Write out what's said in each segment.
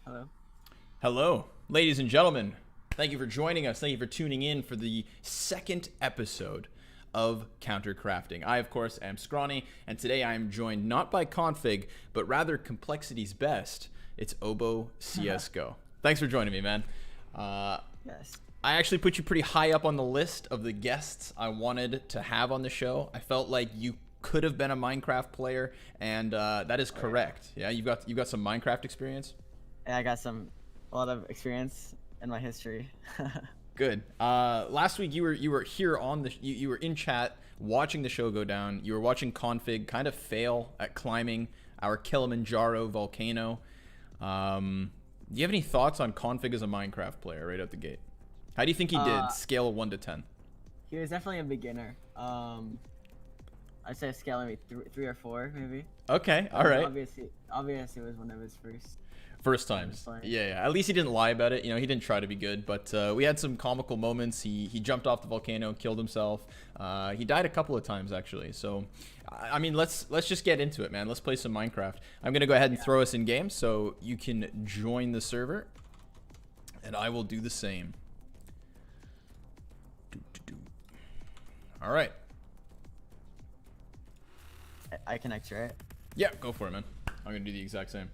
Hello. Hello, ladies and gentlemen. Thank you for joining us. Thank you for tuning in for the second episode of Countercrafting. I, of course, am Scrawny, and today I am joined not by Config, but rather Complexity's best. It's Obo CSGO. Thanks for joining me, man. Yes. I actually put you pretty high up on the list of the guests I wanted to have on the show. I felt like you could have been a Minecraft player, and that is correct. Yeah, you've got some Minecraft experience. Yeah, I got a lot of experience in my history. Good. Last week you were here on you were in chat watching the show go down. You were watching Config kind of fail at climbing our Kilimanjaro volcano. Do you have any thoughts on Config as a Minecraft player right out the gate? How do you think he did? Scale of 1 to 10. He was definitely a beginner. I'd say a scale maybe three or four, maybe. Okay. All right. Obviously, it was one of his First times. Yeah. At least he didn't lie about it. You know, he didn't try to be good, but we had some comical moments. He jumped off the volcano, killed himself. He died a couple of times actually. So, I mean, let's just get into it, man. Let's play some Minecraft. I'm gonna go ahead and throw us in game so you can join the server, and I will do the same. All right. I connect, right? Yeah, go for it, man. I'm gonna do the exact same.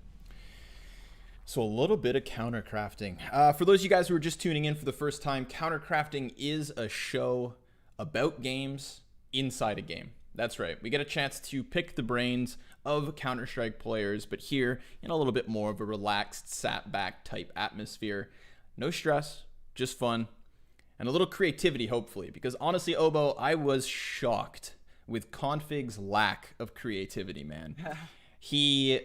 So a little bit of countercrafting. For those of you guys who are just tuning in for the first time, countercrafting is a show about games inside a game. That's right. We get a chance to pick the brains of Counter-Strike players, but here in a little bit more of a relaxed, sat-back type atmosphere. No stress, just fun, and a little creativity, hopefully. Because honestly, Obo, I was shocked with Config's lack of creativity, man. He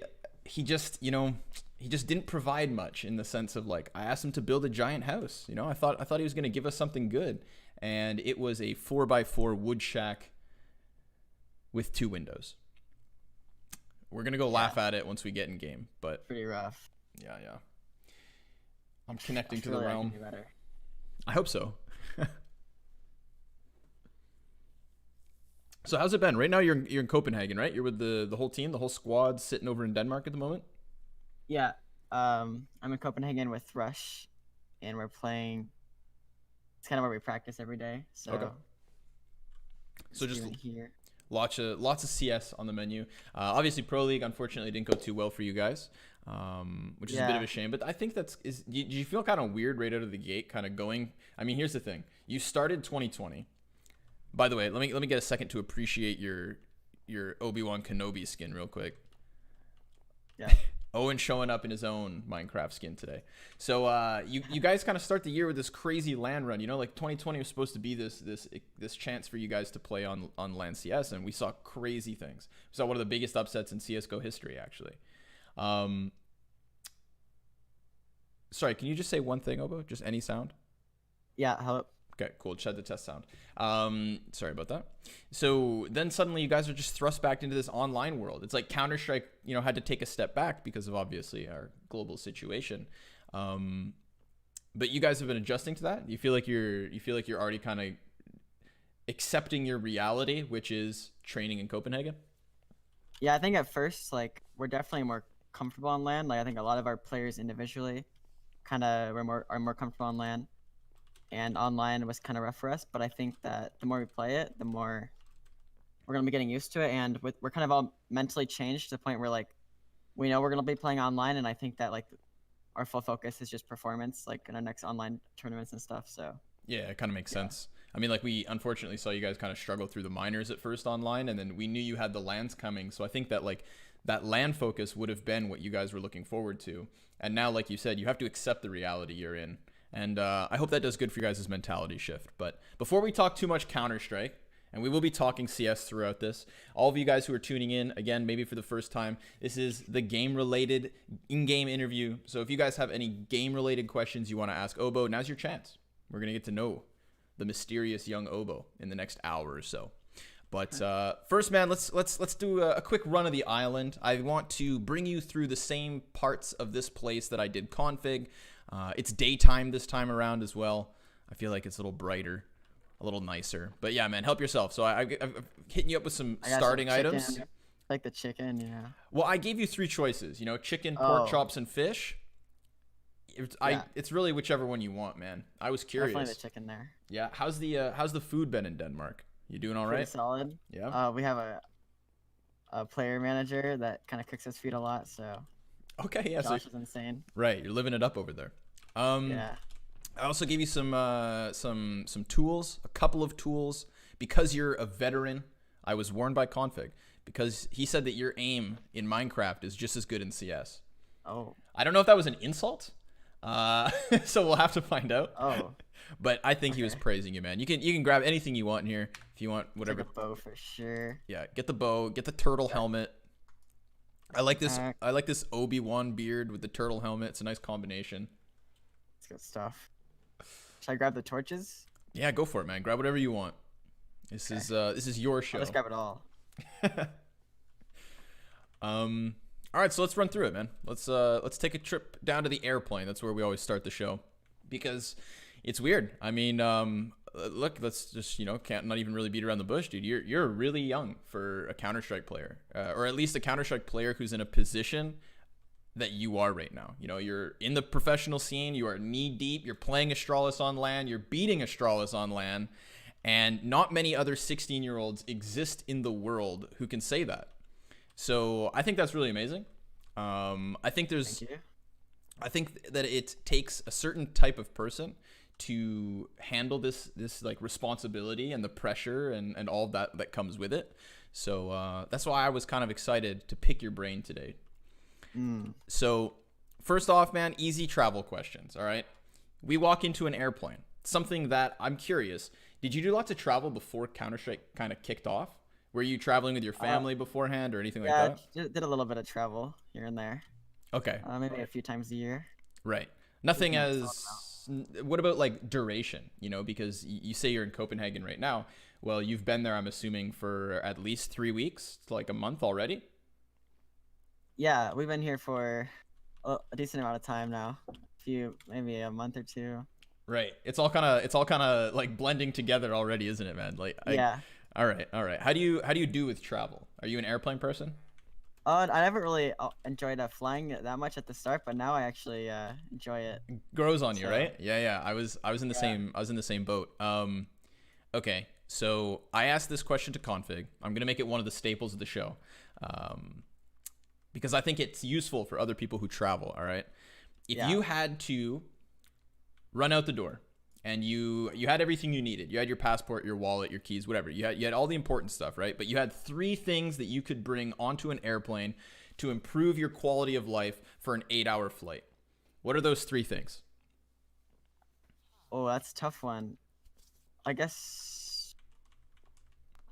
just, he just didn't provide much in the sense of, like, I asked him to build a giant house. I thought he was going to give us something good, and it was a 4x4 wood shack with 2 windows. We're going to go laugh at it once we get in game, but Pretty rough. yeah. I'm connecting to the realm. I can do better. I hope so. So how's it been? Right now you're in Copenhagen, right? You're with the whole team, the whole squad sitting over in Denmark at the moment? Yeah. I'm in Copenhagen with Rush, and we're playing. It's kind of where we practice every day. So. Okay. So just here. lots of CS on the menu. Obviously, Pro League unfortunately didn't go too well for you guys, which is a bit of a shame. But I think did you feel kind of weird right out of the gate, kind of going? I mean, here's the thing: you started 2020. By the way, let me get a second to appreciate your Obi-Wan Kenobi skin real quick. Yeah. Owen showing up in his own Minecraft skin today. So you guys kind of start the year with this crazy LAN run. Like 2020 was supposed to be this chance for you guys to play on LAN CS, and we saw crazy things. We saw one of the biggest upsets in CSGO history, actually. Sorry, can you just say one thing, Obo? Just any sound? Yeah. Hello. Okay, cool. Just had the test sound. Sorry about that. So then suddenly you guys are just thrust back into this online world. It's like Counter-Strike, had to take a step back because of obviously our global situation. But you guys have been adjusting to that. You feel like you're already kind of accepting your reality, which is training in Copenhagen. Yeah, I think at first, like, we're definitely more comfortable on LAN. Like, I think a lot of our players individually are more comfortable on LAN. And online was kind of rough for us, but I think that the more we play it, the more we're going to be getting used to it. And we're kind of all mentally changed to the point where, like, we know we're going to be playing online. And I think that, like, our full focus is just performance, like in our next online tournaments and stuff. So yeah, it kind of makes sense. I mean, like, we unfortunately saw you guys kind of struggle through the minors at first online, and then we knew you had the LANs coming. So I think that, like, that LAN focus would have been what you guys were looking forward to. And now, like you said, you have to accept the reality you're in. And I hope that does good for you guys' mentality shift. But before we talk too much Counter-Strike, and we will be talking CS throughout this, all of you guys who are tuning in, again, maybe for the first time, this is the game-related in-game interview. So if you guys have any game-related questions you want to ask Obo, now's your chance. We're going to get to know the mysterious young Obo in the next hour or so. But first, man, let's do a quick run of the island. I want to bring you through the same parts of this place that I did Config. It's daytime this time around as well. I feel like it's a little brighter, a little nicer. But yeah, man, help yourself. So I'm hitting you up with some starting items. Like the chicken, yeah. Well, I gave you 3 choices. Chicken, pork chops, and fish. it's really whichever one you want, man. I was curious. Definitely the chicken there. Yeah. How's the food been in Denmark? You doing all Pretty right? solid. Yeah. We have a player manager that kind of cooks his food a lot, so Okay. Yeah. So Josh is insane. right, you're living it up over there. Yeah. I also gave you some tools, a couple of tools, because you're a veteran. I was warned by Config because he said that your aim in Minecraft is just as good in CS. Oh. I don't know if that was an insult, so we'll have to find out. Oh. But I think he was Okay. praising you, man. You can grab anything you want in here if you want, whatever. Take a bow for sure. Yeah, get the bow, get the turtle helmet. I like this. Alright. I like this Obi-Wan beard with the turtle helmet. It's a nice combination. It's good stuff. Should I grab the torches? Yeah, go for it, man. Grab whatever you want. This is your show. Let's grab it all. All right, so let's run through it, man. Let's take a trip down to the airplane. That's where we always start the show, because it's weird. I mean, look, let's just can't not even really beat around the bush, dude. You're really young for a Counter-Strike player, or at least a Counter-Strike player who's in a position that you are right now. You're in the professional scene. You are knee deep. You're playing Astralis on LAN. You're beating Astralis on LAN, and not many other 16-year-olds exist in the world who can say that. So I think that's really amazing. I think Thank you. I think that it takes a certain type of person to handle this like responsibility and the pressure and all of that comes with it. So that's why I was kind of excited to pick your brain today. So first off, man, easy travel questions. All right. We walk into an airplane, something that I'm curious. Did you do lots of travel before Counter-Strike kind of kicked off? Were you traveling with your family beforehand or anything like that? Yeah, did a little bit of travel here and there. Okay. Maybe a few times a year. Right. Nothing Yeah, as. What about like duration? Because you say you're in Copenhagen right now. Well, you've been there, I'm assuming, for at least 3 weeks, like a month already. Yeah, we've been here for a decent amount of time now. Maybe a month or two. Right. It's all kind of like blending together already, isn't it, man? Yeah. All right. How do you do with travel? Are you an airplane person? I never really enjoyed flying that much at the start, but now I actually enjoy it. Grows on you, So- right? Yeah. I was in the same boat. Okay. So I asked this question to Config. I'm gonna make it one of the staples of the show, because I think it's useful for other people who travel. All right. If Yeah. you had to run out the door and you had everything you needed, you had your passport, your wallet, your keys, whatever, you had all the important stuff, right? But you had 3 things that you could bring onto an airplane to improve your quality of life for an 8-hour flight. What are those 3 things? Oh, that's a tough one. I guess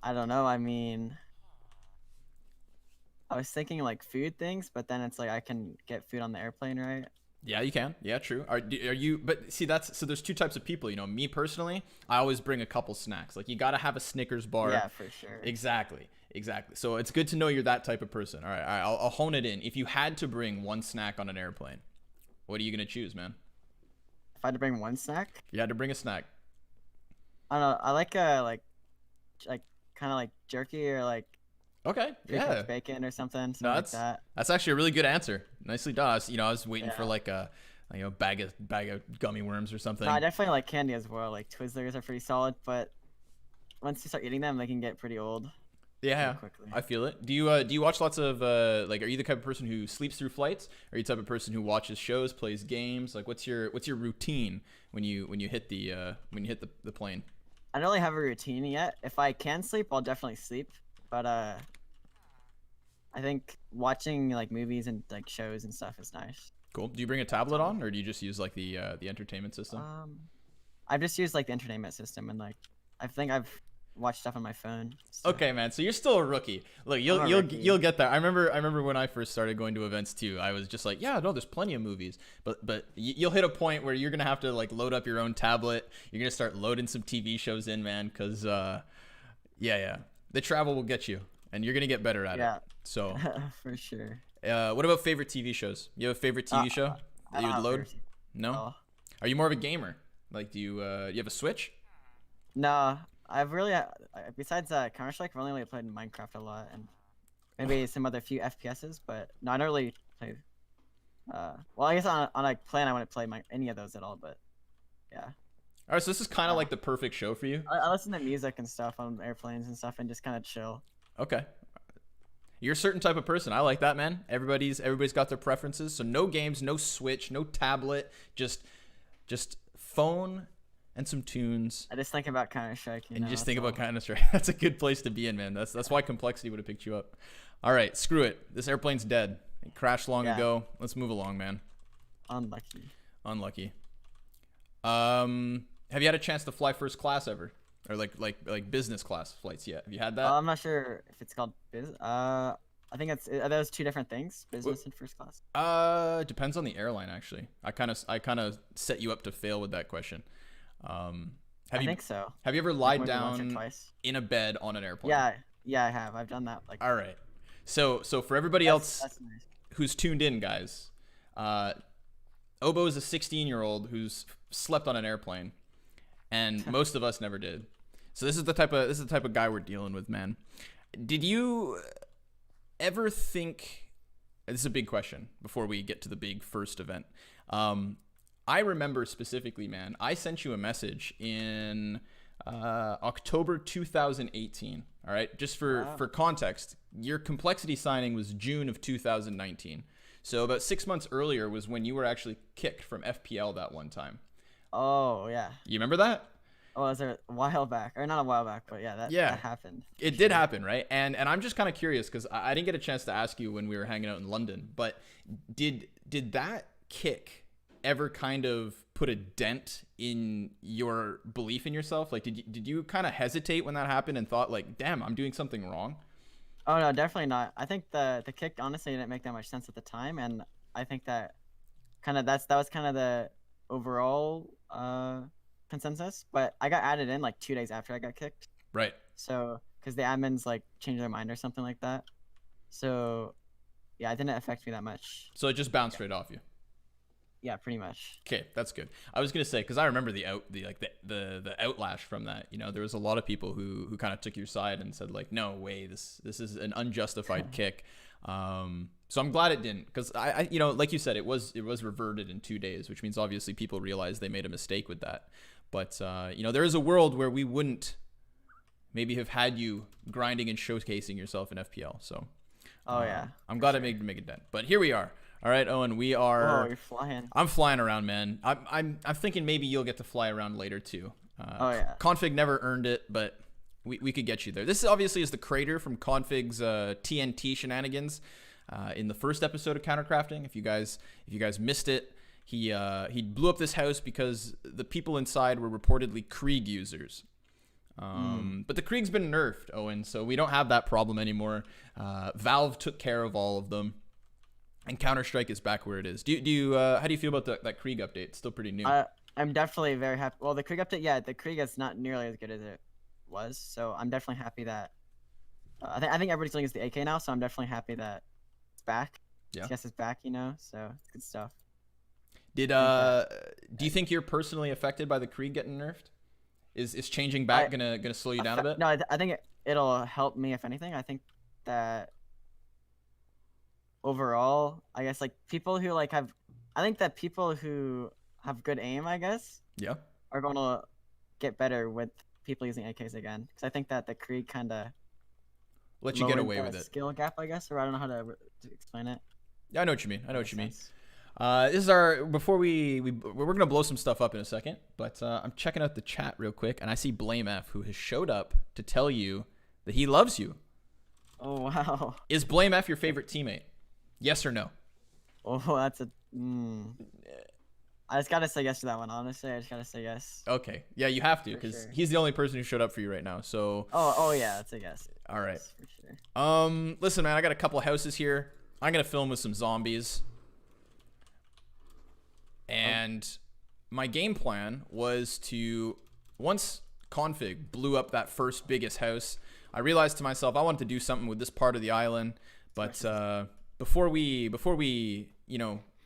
I don't know. I mean, I was thinking like food things, but then it's like I can get food on the airplane, right? Yeah, you can. Yeah, true. Are you? But see, so there's 2 types of people. Me personally, I always bring a couple snacks. Like you gotta have a Snickers bar. Yeah, for sure. Exactly. So it's good to know you're that type of person. All right, I'll hone it in. If you had to bring one snack on an airplane, what are you gonna choose, man? If I had to bring one snack, You had to bring a snack. I don't know. I like kind of like jerky or like Okay. pre-cooked Yeah. bacon or something No, like that. that's actually a really good answer. Nicely done. I was waiting for Yeah. like a bag of gummy worms or something. No, I definitely like candy as well. Like Twizzlers are pretty solid, but once you start eating them, they can get pretty old. Yeah, quickly. I feel it. Do you watch lots of like? Are you the type of person who sleeps through flights? Are you the type of person who watches shows, plays games? Like, what's your routine when you hit the plane? I don't really have a routine yet. If I can sleep, I'll definitely sleep. But I think watching like movies and like shows and stuff is nice. Cool. Do you bring a tablet on, or do you just use like the entertainment system? I've just used like the entertainment system, and like I think I've watched stuff on my phone. So. Okay, man. So you're still a rookie. Look, you'll rookie. you'll get there. I remember when I first started going to events too. I was just like, yeah, no, there's plenty of movies. But you'll hit a point where you're gonna have to like load up your own tablet. You're gonna start loading some TV shows in, man, because yeah, the travel will get you, and you're gonna get better at it. So for sure. what about favorite TV shows? You have a favorite TV show that you would load? No. Oh. Are you more of a gamer? Like, do you have a Switch? No, I've really besides Counter-Strike, I've only really played Minecraft a lot, and maybe some other few FPSs. But no, I don't really play Well, I guess on like plan I wouldn't play any of those at all, but yeah. All right, so this is kind of like the perfect show for you. I listen to music and stuff on airplanes and stuff and just kind of chill. Okay. You're a certain type of person. I like that, man. Everybody's got their preferences. So no games, no Switch, no tablet, just phone and some tunes. I just think about Counter-Strike. And you just think about Counter-Strike. That's a good place to be in, man. That's why Complexity would have picked you up. All right, screw it. This airplane's dead. It crashed long ago. Let's move along, man. Unlucky. Have you had a chance to fly first class ever? Or like business class flights yet? Have you had that? I'm not sure if it's called I think are those two different things, business and first class? Depends on the airline, actually. I kind of set you up to fail with that question. I think so. Have you ever lied down in a bed on an airplane? Yeah, I have. I've done that. All right. So for everybody else who's tuned in, guys, Obo is a 16-year-old who's slept on an airplane, and most of us never did. So this is the type of guy we're dealing with, man. Did you ever think? This is a big question before we get to the big first event. I remember specifically, man. I sent you a message in October 2018. All right, just for context, your Complexity signing was June of 2019. So about 6 months earlier was when you were actually kicked from FPL that one time. Oh yeah. You remember that? Oh, was there a while back, or not a while back, but that happened. It did happen, right? And I'm just kind of curious because I didn't get a chance to ask you when we were hanging out in London, but did that kick ever kind of put a dent in your belief in yourself? Like, did you kind of hesitate when that happened and thought like, damn, I'm doing something wrong? Oh no, definitely not. I think the kick honestly didn't make that much sense at the time, and I think that that was kind of the overall consensus. But I got added in like 2 days after I got kicked. Right. So because the admins like changed their mind or something like that. So yeah, it didn't affect me that much. So it just bounced right off you. Yeah, pretty much. Okay, that's good. I was gonna say because I remember the outlash from that. You know, there was a lot of people who kind of took your side and said like, no way, this is an unjustified kick. So I'm glad it didn't, because I like you said, it was reverted in 2 days, which means obviously people realized they made a mistake with that. But there is a world where we wouldn't maybe have had you grinding and showcasing yourself in FPL. So I'm glad I made a dent. But here we are. All right, Owen, we are. Oh, you're flying. I'm flying around, man. I'm thinking maybe you'll get to fly around later too. Config never earned it, but we could get you there. This obviously is the crater from Config's TNT shenanigans in the first episode of Countercrafting. If you guys missed it, he blew up this house because the people inside were reportedly Krieg users. But the Krieg's been nerfed, Owen, so we don't have that problem anymore. Valve took care of all of them. And Counter-Strike is back where it is. How do you feel about that Krieg update? It's still pretty new. I'm definitely very happy. Well, the Krieg update, the Krieg is not nearly as good as it was. So I'm definitely happy that. I think everybody's looking at the AK now, so I'm definitely happy that it's back. Yeah. CS is back, so it's good stuff. Do you think you're personally affected by the Krieg getting nerfed? Is changing back gonna slow you down a bit? No, I think it'll help me if anything. I think that. Overall, I guess people who I think that people who have good aim, I guess, are going to get better with people using AKs again. Because I think that the Krieg kind of let you get away with it. Skill gap, I guess, or I don't know how to explain it. Yeah, I know what you mean. This is our we're gonna blow some stuff up in a second, but I'm checking out the chat real quick, and I see Blame F, who has showed up to tell you that he loves you. Oh wow! Is Blame F your favorite teammate? Yes or no? Oh, that's a. I just gotta say yes to that one. Honestly, I just gotta say yes. Okay, yeah, you have to, because he's the only person who showed up for you right now. So. Oh yeah, that's a yes. All right. Yes, for sure. Listen, man, I got a couple houses here. I'm gonna film with some zombies, and my game plan was to, once Config blew up that first biggest house, I realized to myself I wanted to do something with this part of the island, but before we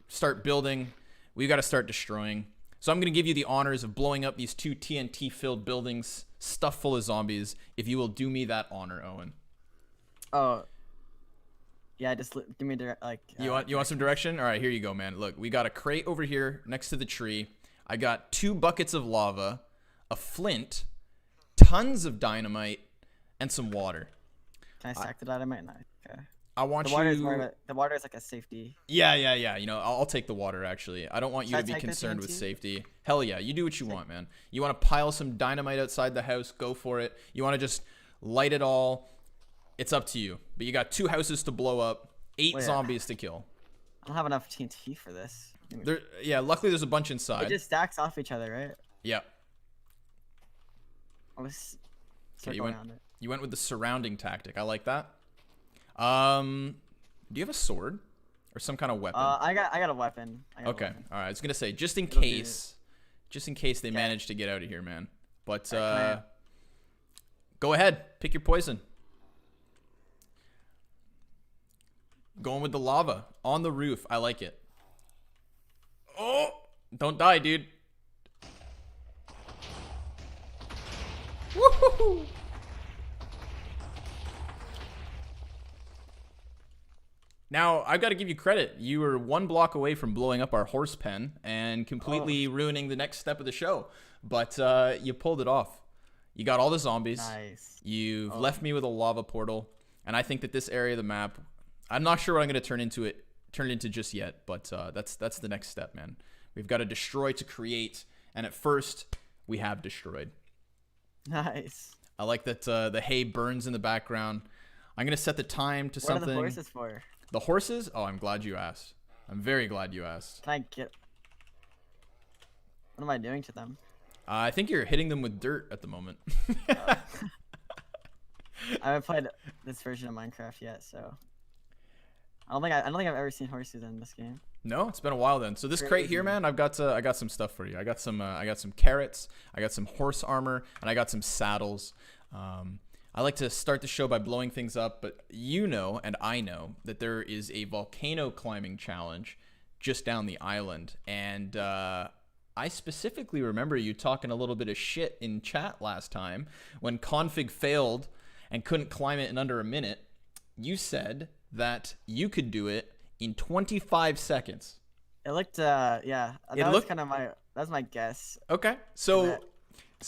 start building, we've got to start destroying. So I'm going to give you the honors of blowing up these 2 TNT-filled buildings stuffed full of zombies if you will do me that honor, Owen. Oh. Yeah, just give me direct like. You want some direction? All right, here you go, man. Look, we got a crate over here next to the tree. I got 2 buckets of lava, a flint, tons of dynamite, and some water. Can I stack the dynamite? No. Okay. I want The water you. is more of the water is like a safety. Yeah. You know, I'll take the water, actually. I don't want you Should I to be take the concerned with TNT? safety. Hell yeah, you do what you want, man. You want to pile some dynamite outside the house, go for it. You want to just light it all, it's up to you. But you got 2 houses to blow up, 8 Wait. zombies to kill. I don't have enough TNT for this. Yeah, luckily there's a bunch It inside. just stacks off each other, right? Yeah. I'll just Okay, circle around it. you went with the surrounding tactic. I like that. Do you have a sword or some kind of weapon? I got a weapon. Okay. All right. I was gonna say just in It'll be- case they manage to get out of here, man. But Alright, go ahead, pick your poison. Going with the lava on the roof. I like it. Oh, don't die, dude. Woohoo! Now, I've got to give you credit. You were 1 block away from blowing up our horse pen and completely ruining the next step of the show. But you pulled it off. You got all the zombies. Nice. You've left me with a lava portal. And I think that this area of the map, I'm not sure what I'm going to turn it into just yet. But that's the next step, man. We've got to destroy to create. And at first, we have destroyed. Nice. I like that the hay burns in the background. I'm going to set the time to What something. are the horses for? The horses? Oh, I'm glad you asked. I'm very glad you asked. Can I get? What am I doing to them? I think you're hitting them with dirt at the moment. I haven't played this version of Minecraft yet, so I don't think I've ever seen horses in this game. No, it's been a while then. So this crate here, Crazy. man, I got some stuff for you. I got some carrots, I got some horse armor, and I got some saddles. I like to start the show by blowing things up, but you know, and I know, that there is a volcano climbing challenge just down the island. And I specifically remember you talking a little bit of shit in chat last time when Config failed and couldn't climb it in under a minute. You said that you could do it in 25 seconds. It looked, yeah. That was my guess. Okay. So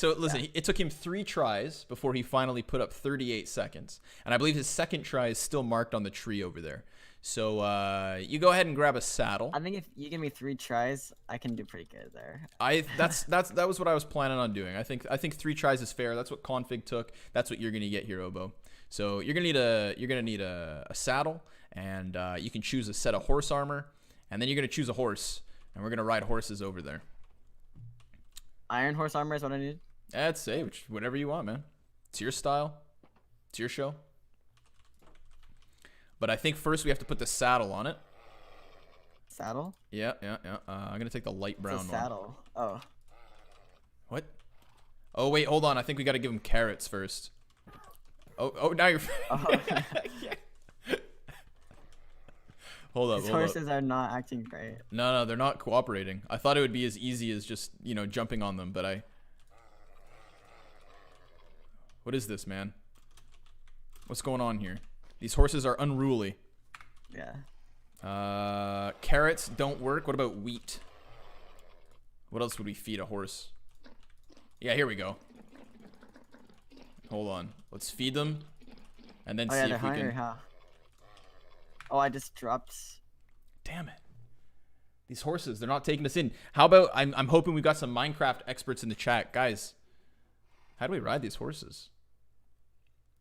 listen, it took him 3 tries before he finally put up 38 seconds. And I believe his second try is still marked on the tree over there. So you go ahead and grab a saddle. I think if you give me 3 tries, I can do pretty good there. That was what I was planning on doing. I think 3 tries is fair. That's what Config took. That's what you're gonna get here, Obo. So you're gonna need a saddle, and you can choose a set of horse armor, and then you're gonna choose a horse, and we're gonna ride horses over there. Iron horse armor is what I need. I'd say whatever you want, man. It's your style. It's your show. But I think first we have to put the saddle on it. Saddle? Yeah. I'm gonna take the light brown It's a saddle. one. Oh. What? Oh wait, hold on. I think we got to give him carrots first. Oh, now you're. Oh. Hold up. These horses are not acting great. No, they're not cooperating. I thought it would be as easy as just, jumping on them, but What is this, man? What's going on here? These horses are unruly. Yeah. Carrots don't work. What about wheat? What else would we feed a horse? Yeah, here we go. Hold on. Let's feed them, and then Oh see yeah, if they're we hungry, can. huh? Oh, I just dropped. Damn it. These horses, they're not taking us in. How about, I'm hoping we've got some Minecraft experts in the chat. Guys, how do we ride these horses?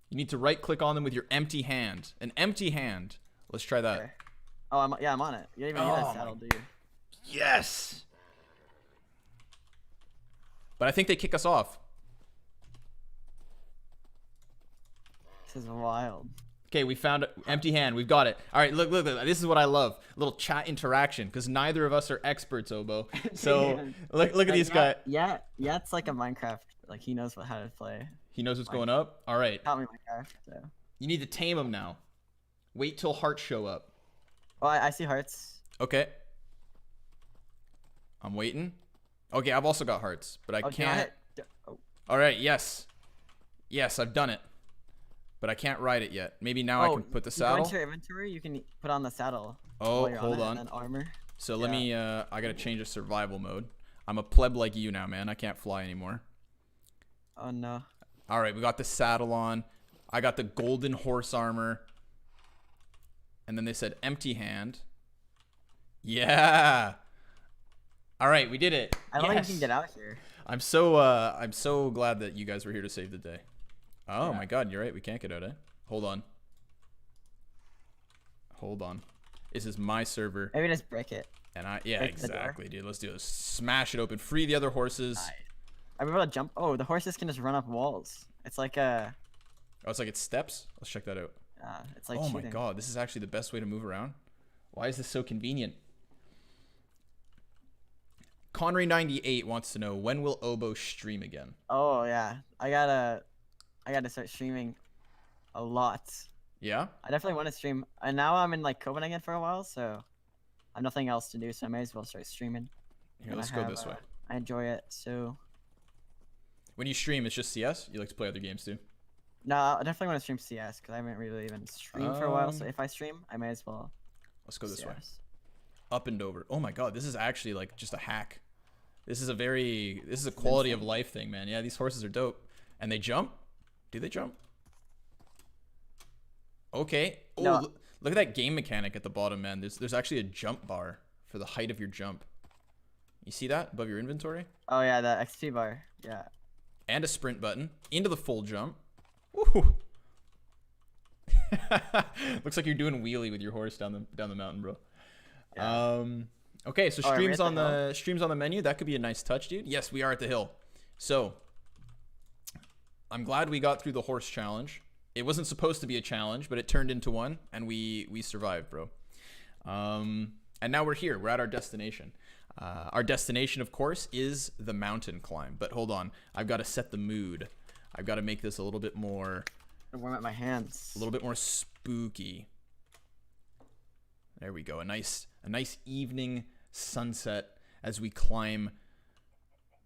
You need to right click on them with your empty hand. An empty hand. Let's try that. Okay. Oh, I'm on it. You don't even need Oh a saddle, do you? Yes! But I think they kick us off. This is wild. Okay, we found empty hand. We've got it. All right, look. This is what I love. A little chat interaction, because neither of us are experts, Obo. So look at these guys. Yeah, it's like a Minecraft. Like he knows how to play. He knows what's going up. All right. Taught me Minecraft. So. You need to tame him now. Wait till hearts show up. Oh, I see hearts. Okay. I'm waiting. Okay, I've also got hearts, but I can't. Oh. All right, yes. Yes, I've done it. but I can't ride it yet. Maybe now I can put the You go saddle. into your inventory, you can put on the saddle. Oh, while you're hold it, on. And then armor. So let me, I gotta change to survival mode. I'm a pleb like you now, man. I can't fly anymore. Oh no. All right, we got the saddle on. I got the golden horse armor. And then they said empty hand. Yeah. All right, we did it. I don't think you can get out here. I'm so glad that you guys were here to save the day. Oh my god, you're right. We can't get out, eh? Hold on. Hold on. This is my server. Maybe just break it. And exactly, dude. Let's do this. Smash it open. Free the other horses. Nice. I'm able to jump. Oh, the horses can just run up walls. It's like a. Oh, it's like it's steps. Let's check that out. It's like. Oh cheating. my god, this is actually the best way to move around. Why is this so convenient? Conry98 wants to know, when will Obo stream again? Oh yeah, I gotta start streaming a lot. Yeah? I definitely want to stream. And now I'm in like Copenhagen for a while, so I have nothing else to do, so I may as well start streaming. Here, let's go this way. I enjoy it, so. When you stream, it's just CS? You like to play other games too? No, I definitely want to stream CS because I haven't really even streamed for a while. So if I stream, I may as well. Let's go this CS. way. Up and over. Oh my god, this is actually like just a hack. This is a quality of life thing, man. Yeah, these horses are dope. And they jump? Do they jump? Okay. Oh, No. Look at that game mechanic at the bottom, man. There's actually a jump bar for the height of your jump. You see that above your inventory? Oh yeah, the XP bar. Yeah. And a sprint button into the full jump. Woo! Looks like you're doing wheelie with your horse down the mountain, bro. Yeah. Okay, so streams on the menu. That could be a nice touch, dude. Yes, we are at the hill. So I'm glad we got through the horse challenge. It wasn't supposed to be a challenge, but it turned into one, and we survived, bro. And now we're here. We're at our destination. Our destination, of course, is the mountain climb. But hold on, I've got to set the mood. I've got to make this a little bit more. Warm up my hands. A little bit more spooky. There we go. A nice evening sunset as we climb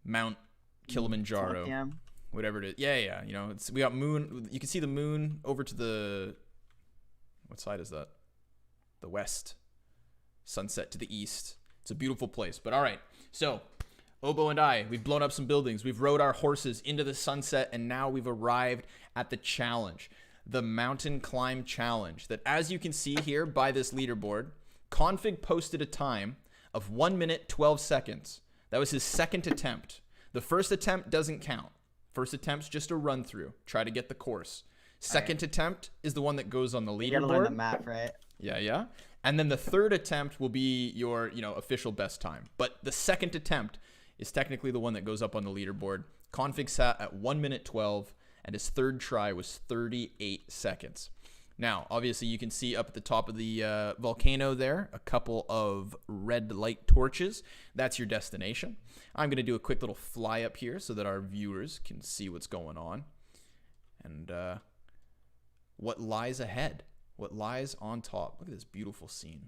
Mount Kilimanjaro. 12 p.m. Whatever it is. Yeah. You know, we got moon. You can see the moon over to the. What side is that? The west. Sunset to the east. It's a beautiful place. But all right. So, Obo and I, we've blown up some buildings. We've rode our horses into the sunset, and now we've arrived at the challenge. The mountain climb challenge. That, as you can see here by this leaderboard, Config posted a time of 1 minute 12 seconds. That was his second attempt. The first attempt doesn't count. First attempt's just a run through. Try to get the course. Second attempt is the one that goes on the leaderboard. You gotta learn the map, right? Yeah. And then the third attempt will be your, official best time. But the second attempt is technically the one that goes up on the leaderboard. Config sat at 1 minute 12, and his third try was 38 seconds. Now, obviously, you can see up at the top of the volcano there, a couple of red light torches. That's your destination. I'm going to do a quick little fly up here so that our viewers can see what's going on. And what lies ahead, what lies on top. Look at this beautiful scene.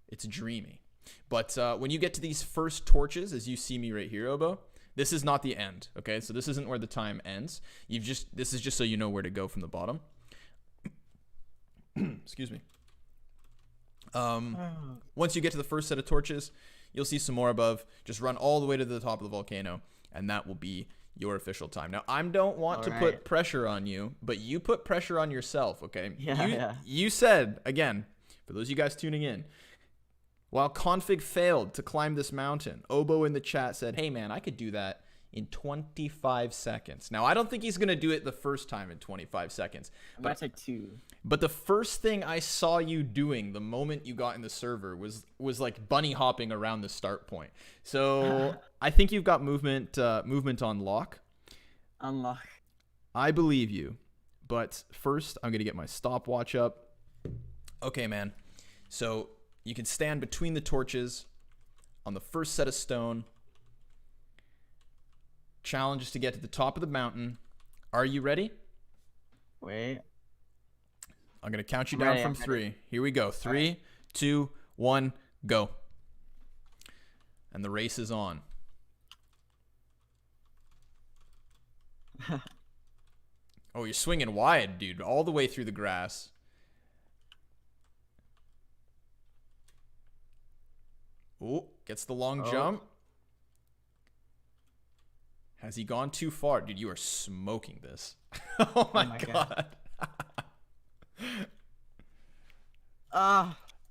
It's dreamy. But when you get to these first torches, as you see me right here, Obo, this is not the end, okay? So this isn't where the time ends. This is just so you know where to go from the bottom. Excuse me. Once you get to the first set of torches, you'll see some more above. Just run all the way to the top of the volcano, and that will be your official time. Now, I don't want to put pressure on you, but you put pressure on yourself, okay? Yeah. You said, again, for those of you guys tuning in, while Config failed to climb this mountain, Obo in the chat said, hey, man, I could do that in 25 seconds. Now, I don't think he's going to do it the first time in 25 seconds. But take 2. But the first thing I saw you doing the moment you got in the server was like bunny hopping around the start point. So I think you've got movement on lock. Unlock. I believe you. But first, I'm going to get my stopwatch up. Okay, man. So you can stand between the torches on the first set of stone. Challenge is to get to the top of the mountain. Are you ready? Wait. I'm going to count you down from 3. Here we go. 3, 2, 1, go. And the race is on. Oh, you're swinging wide, dude, all the way through the grass. Oh, gets the long jump. Has he gone too far? Dude, you are smoking this. Oh my God.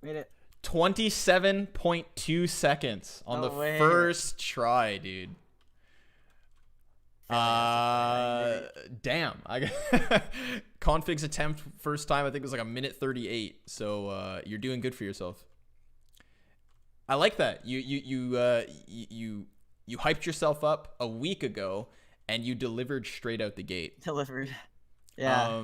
Made it. 27.2 seconds on the first try, dude. Damn. Config's attempt first time, I think it was like a minute 38. So you're doing good for yourself. I like that. You hyped yourself up a week ago and you delivered straight out the gate. Delivered. Yeah.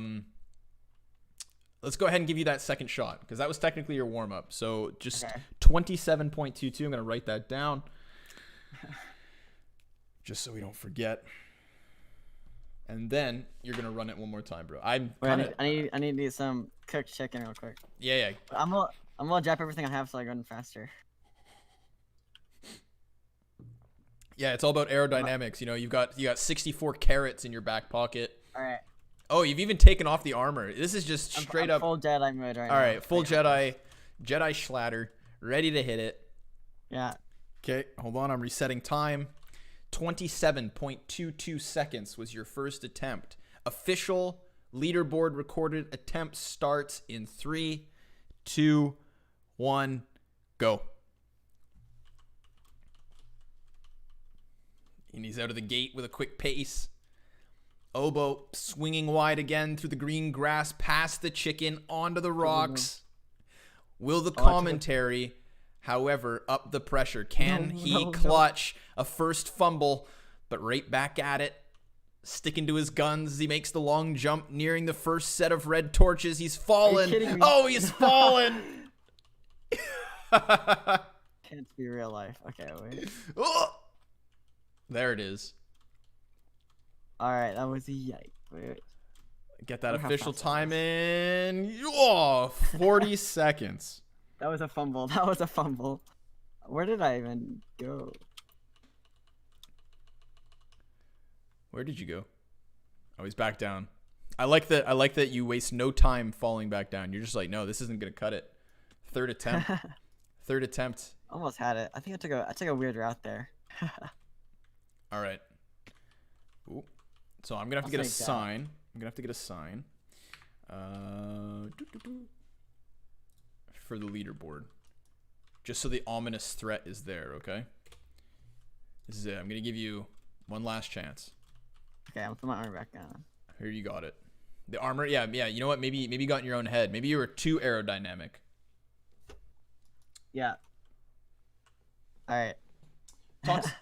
Let's go ahead and give you that second shot because that was technically your warm up. So just 27.22. I'm gonna write that down just so we don't forget. And then you're gonna run it one more time, bro. I need to get some cooked chicken real quick. Yeah. I'm gonna drop everything I have so I run faster. Yeah, it's all about aerodynamics. You know, you got 64 carrots in your back pocket. All right. Oh, you've even taken off the armor. This is just straight up full Jedi mode right now. All right, full Jedi Schlatter, ready to hit it. Yeah. Okay, hold on. I'm resetting time. 27.22 seconds was your first attempt. Official leaderboard recorded attempt starts in 3, 2, 1, go. And he's out of the gate with a quick pace. Oboe swinging wide again through the green grass, past the chicken, onto the rocks. Will the commentary, however, up the pressure? Can he clutch a first fumble, but right back at it, sticking to his guns as he makes the long jump, nearing the first set of red torches. He's fallen. Oh, he's fallen. Can't be real life. Okay, wait. Oh! There it is. All right, that was a yike. Wait. Get that official time in. Oh, 40 seconds. That was a fumble. That was a fumble. Where did I even go? Where did you go? Oh, he's back down. I like that you waste no time falling back down. You're just like, no, this isn't gonna cut it. Third attempt. Third attempt. Almost had it. I think I took a weird route there. All right. Ooh. So I'm gonna have to get a sign. I'm gonna have to get a sign. For the leaderboard, just so the ominous threat is there. Okay. This is it. I'm gonna give you one last chance. Okay, I'm putting my armor back on. Here, you got it. The armor. Yeah. You know what? Maybe you got in your own head. Maybe you were too aerodynamic. Yeah. All right.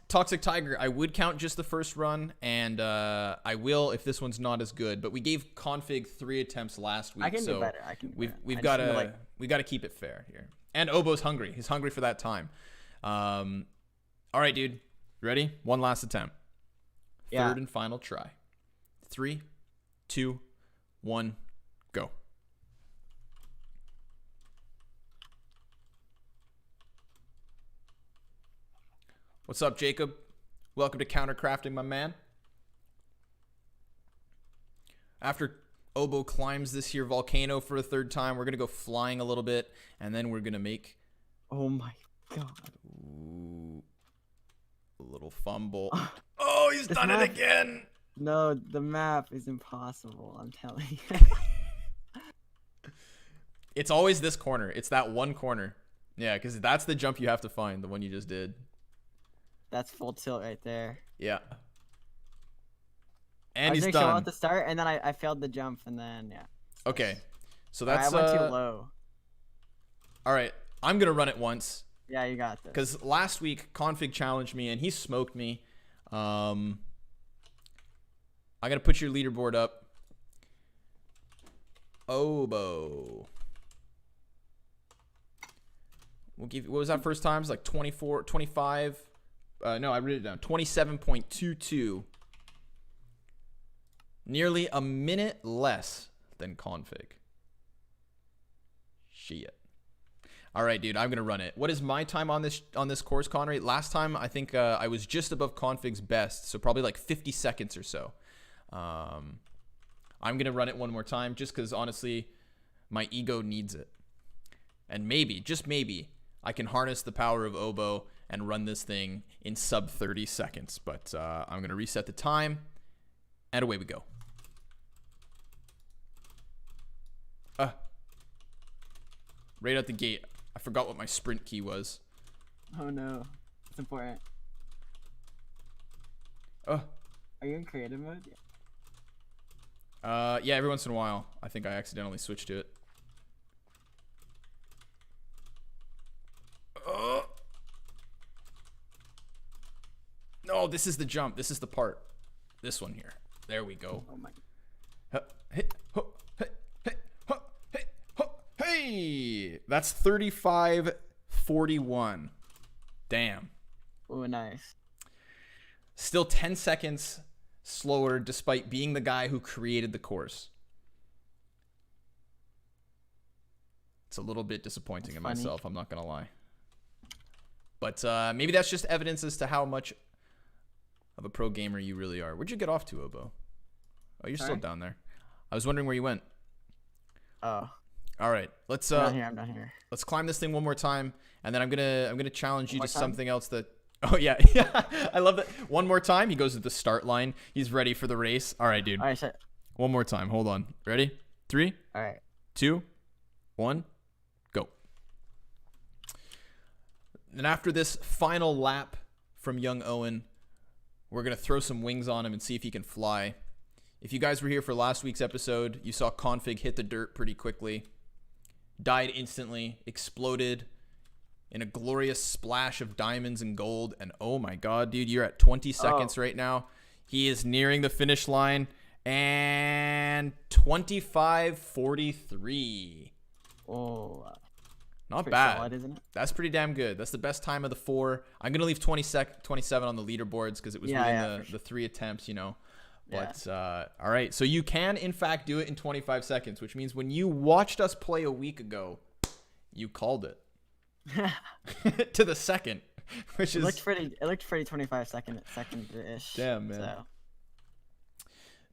Toxic Tiger, I would count just the first run, and I will if this one's not as good. But we gave Config 3 attempts last week, I can so do better. we've got to keep it fair here. And Obo's hungry. He's hungry for that time. All right, dude. Ready? One last attempt. Yeah. Third and final try. 3, 2, 1, go. What's up, Jacob? Welcome to Countercrafting, my man. After Oboe climbs this here volcano for a third time, we're going to go flying a little bit, and then we're going to make... Oh my God. Ooh, a little fumble. Oh, he's done it again! No, the map is impossible, I'm telling you. It's always this corner. It's that one corner. Yeah, because that's the jump you have to find, the one you just did. That's full tilt right there. Yeah. And he's done. I at the start, and then I failed the jump, and then, yeah. Okay. So that's... I went too low. All right. I'm going to run it once. Yeah, you got this. Because last week, Config challenged me, and he smoked me. I got to put your leaderboard up. Oboe. We'll give you... What was that first time? It was like 24, 25... no, I wrote it down. 27.22. Nearly a minute less than Config. Shit. All right, dude, I'm going to run it. What is my time on this course, Connery? Last time, I think I was just above Config's best, so probably like 50 seconds or so. I'll I'm going to run it one more time just because, honestly, my ego needs it. And maybe, just maybe, I can harness the power of Oboe and run this thing in sub 30 seconds. But I'm going to reset the time, and away we go. Right out the gate, I forgot what my sprint key was. Oh no, it's important. Oh. Are you in creative mode? Yeah, every once in a while. I think I accidentally switched to it. No, this is the jump. This is the part. This one here. There we go. Oh my. Hey, that's 35:41. Damn. Oh, nice. Still 10 seconds slower despite being the guy who created the course. It's a little bit disappointing in myself, I'm not going to lie. But maybe that's just evidence as to how much of a pro gamer you really are. Where'd you get off to, Oboe? Oh, you're still down there. I was wondering where you went. Oh. All right, let's I'm down here. Let's climb this thing one more time, and then I'm gonna challenge you to something else that. Oh yeah, I love that. One more time, he goes to the start line. He's ready for the race. All right, dude. All right, set. One more time. Hold on. Ready? 3. All right. 2, 1, go. And after this final lap from young Owen, we're gonna throw some wings on him and see if he can fly. If you guys were here for last week's episode, you saw Config hit the dirt pretty quickly. Died instantly, exploded in a glorious splash of diamonds and gold. And oh my god, dude, you're at 20 seconds right now. He is nearing the finish line. And 25:43. Oh. Not bad. Solid, isn't it? That's pretty damn good. That's the best time of the 4. I'm going to leave 27 on the leaderboards because it was within the 3 attempts, you know. But, all right. So you can, in fact, do it in 25 seconds, which means when you watched us play a week ago, you called it. To the second, which is... It looked pretty 25 second-ish. Damn, man. So.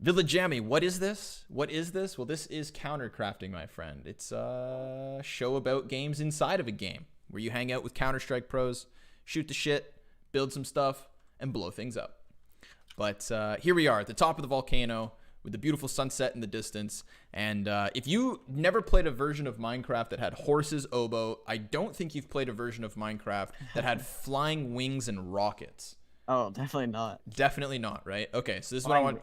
Villajami, what is this? What is this? Well, this is countercrafting, my friend. It's a show about games inside of a game where you hang out with Counter-Strike pros, shoot the shit, build some stuff, and blow things up. But here we are at the top of the volcano with the beautiful sunset in the distance. And if you never played a version of Minecraft that had horses, Oboe, I don't think you've played a version of Minecraft that had flying wings and rockets. Oh, definitely not. Definitely not, right? Okay, so this is what I want.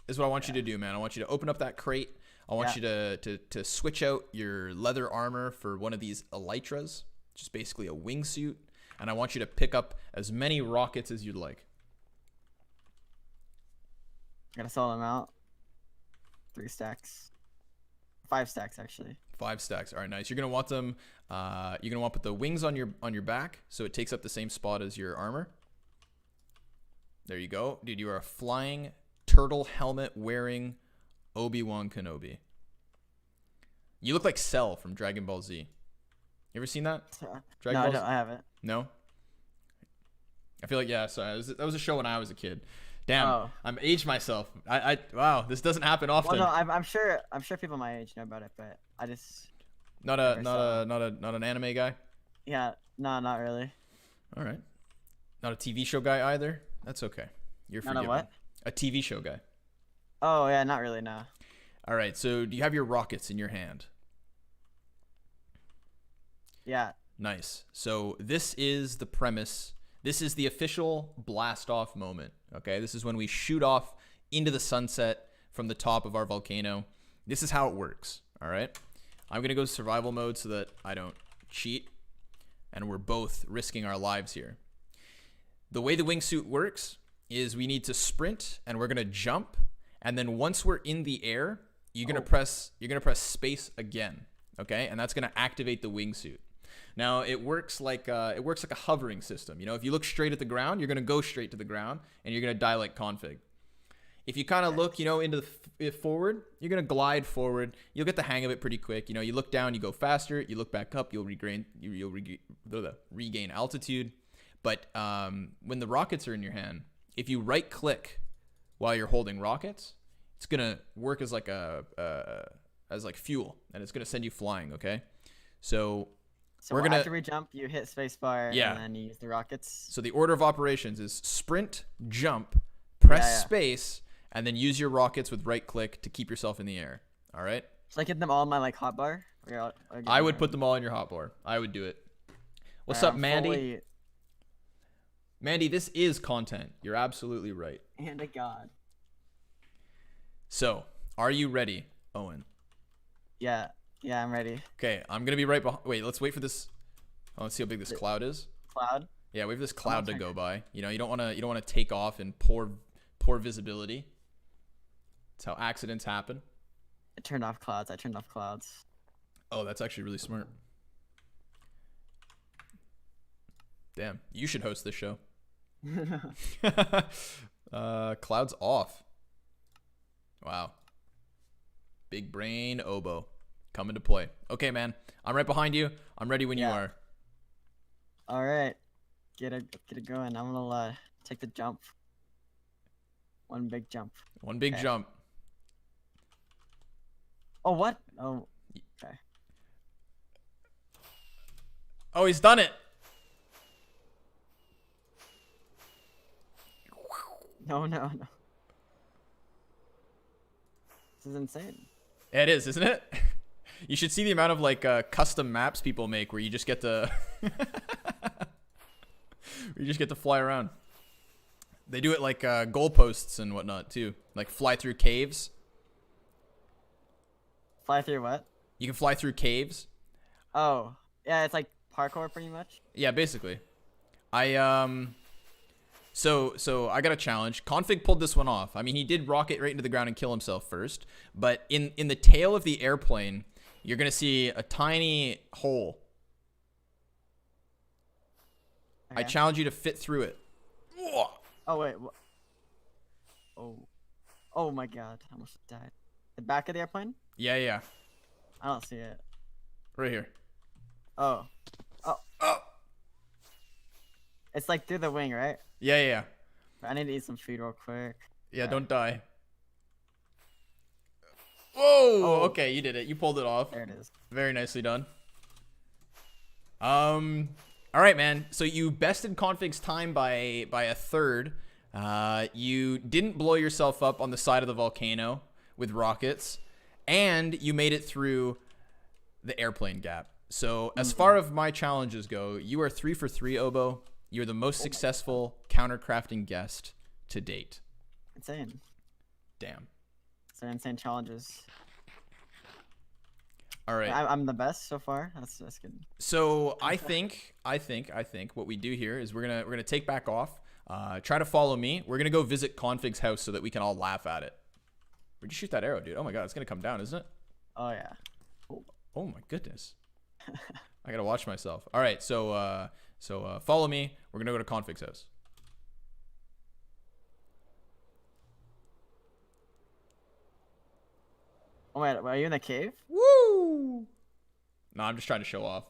This is what I want you to do, man. I want you to open up that crate. I want you to switch out your leather armor for one of these elytras, which is basically a wingsuit. And I want you to pick up as many rockets as you'd like. Gotta sell them out. 3 stacks. 5 stacks, actually. 5 stacks. All right, nice. You're gonna want them. You're gonna want to put the wings on your back, so it takes up the same spot as your armor. There you go, dude. You are a flying turtle helmet wearing Obi-Wan Kenobi. You look like Cell from Dragon Ball Z. You ever seen that? No, I haven't. No? I feel like, yeah, sorry. That was a show when I was a kid. Damn, I'm aged myself. Wow, this doesn't happen often. Well, no, I'm sure people my age know about it, but I just not an anime guy. Yeah, no, not really. All right, not a TV show guy either. That's okay. You're forgiven. Not a what? A TV show guy. Oh yeah, not really. No. All right, so do you have your rockets in your hand? Yeah. Nice. So this is the premise. This is the official blast off moment. Okay, this is when we shoot off into the sunset from the top of our volcano. This is how it works. All right, I'm gonna go survival mode so that I don't cheat, and we're both risking our lives here. The way the wingsuit works is we need to sprint, and we're gonna jump, and then once we're in the air, you're gonna press space again. Okay, and that's gonna activate the wingsuit. Now it works like a hovering system. You know, if you look straight at the ground, you're gonna go straight to the ground, and you're gonna die like Config. If you kind of look, you know, into the forward, you're gonna glide forward. You'll get the hang of it pretty quick. You know, you look down, you go faster. You look back up, you'll regain altitude. But when the rockets are in your hand, if you right click while you're holding rockets, it's gonna work as like as like fuel, and it's gonna send you flying. Okay, so we're gonna after we jump, you hit spacebar, Yeah. and then you use the rockets. so the order of operations is sprint, jump, press Yeah. space, and then use your rockets with right click to keep yourself in the air. All right. Should I get them all in my like hotbar? I would put them all in your hotbar. I would do it. What's up, Mandy? Mandy, this is content. You're absolutely right. And a god. So, are you ready, Owen? Yeah, I'm ready. Okay, I'm gonna be right behind. Wait, let's wait for this. Oh, let's see how big this cloud is. Cloud? Yeah, we have this cloud to go by. You know, you don't wanna take off in poor visibility. That's how accidents happen. I turned off clouds. Oh, that's actually really smart. Damn, you should host this show. Clouds off. Wow. Big brain oboe coming to play. Okay, man. I'm right behind you. I'm ready when you are. All right. Get it going. I'm gonna take the jump. One big jump. One big jump. Oh, what? Oh, okay. Oh, he's done it. No. This is insane. Yeah, it is, isn't it? You should see the amount of like custom maps people make where you just get to fly around. They do it like goalposts and whatnot too, like fly through caves. Fly through what? You can fly through caves. Oh, yeah, it's like parkour pretty much. Yeah, basically. So I got a challenge. Config pulled this one off. I mean, he did rocket right into the ground and kill himself first, but in the tail of the airplane, you're gonna see a tiny hole. Okay. I challenge you to fit through it. Oh wait. Oh my god! I almost died. The back of the airplane? Yeah. I don't see it. Right here. Oh. It's like through the wing, right? Yeah. I need to eat some food real quick. Yeah, don't die. Whoa! Oh. Okay, you did it. You pulled it off. There it is. Very nicely done. All right, man. So you bested Config's time by a third. You didn't blow yourself up on the side of the volcano with rockets, and you made it through the airplane gap. So as far as my challenges go, you are 3 for 3, Obo. You're the most successful countercrafting guest to date. Insane. Damn. They're insane challenges. All right. I'm the best so far. That's good. So I think what we do here is we're gonna take back off. Try to follow me. We're gonna go visit Config's house so that we can all laugh at it. Where'd you shoot that arrow, dude? Oh my god, it's gonna come down, isn't it? Oh yeah. Oh my goodness. I gotta watch myself. All right, so follow me. We're gonna go to Config's house. Oh wait, are you in the cave? Woo! No, I'm just trying to show off.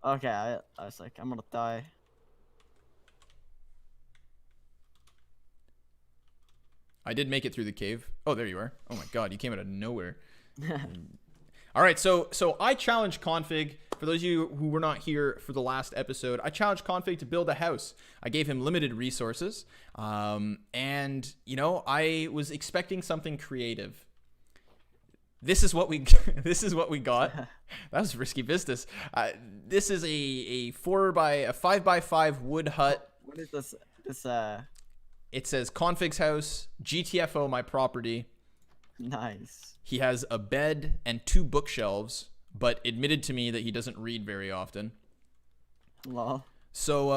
Okay, I was like, I'm gonna die. I did make it through the cave. Oh, there you are. Oh my god, you came out of nowhere. All right, so I challenged Config. For those of you who were not here for the last episode, I challenged Config to build a house. I gave him limited resources, and you know, I was expecting something creative. This is what we got. That was risky business. This is a 5x5 wood hut. What is this? It says Config's house, GTFO my property. Nice. He has a bed and 2 bookshelves, but admitted to me that he doesn't read very often. Lol. So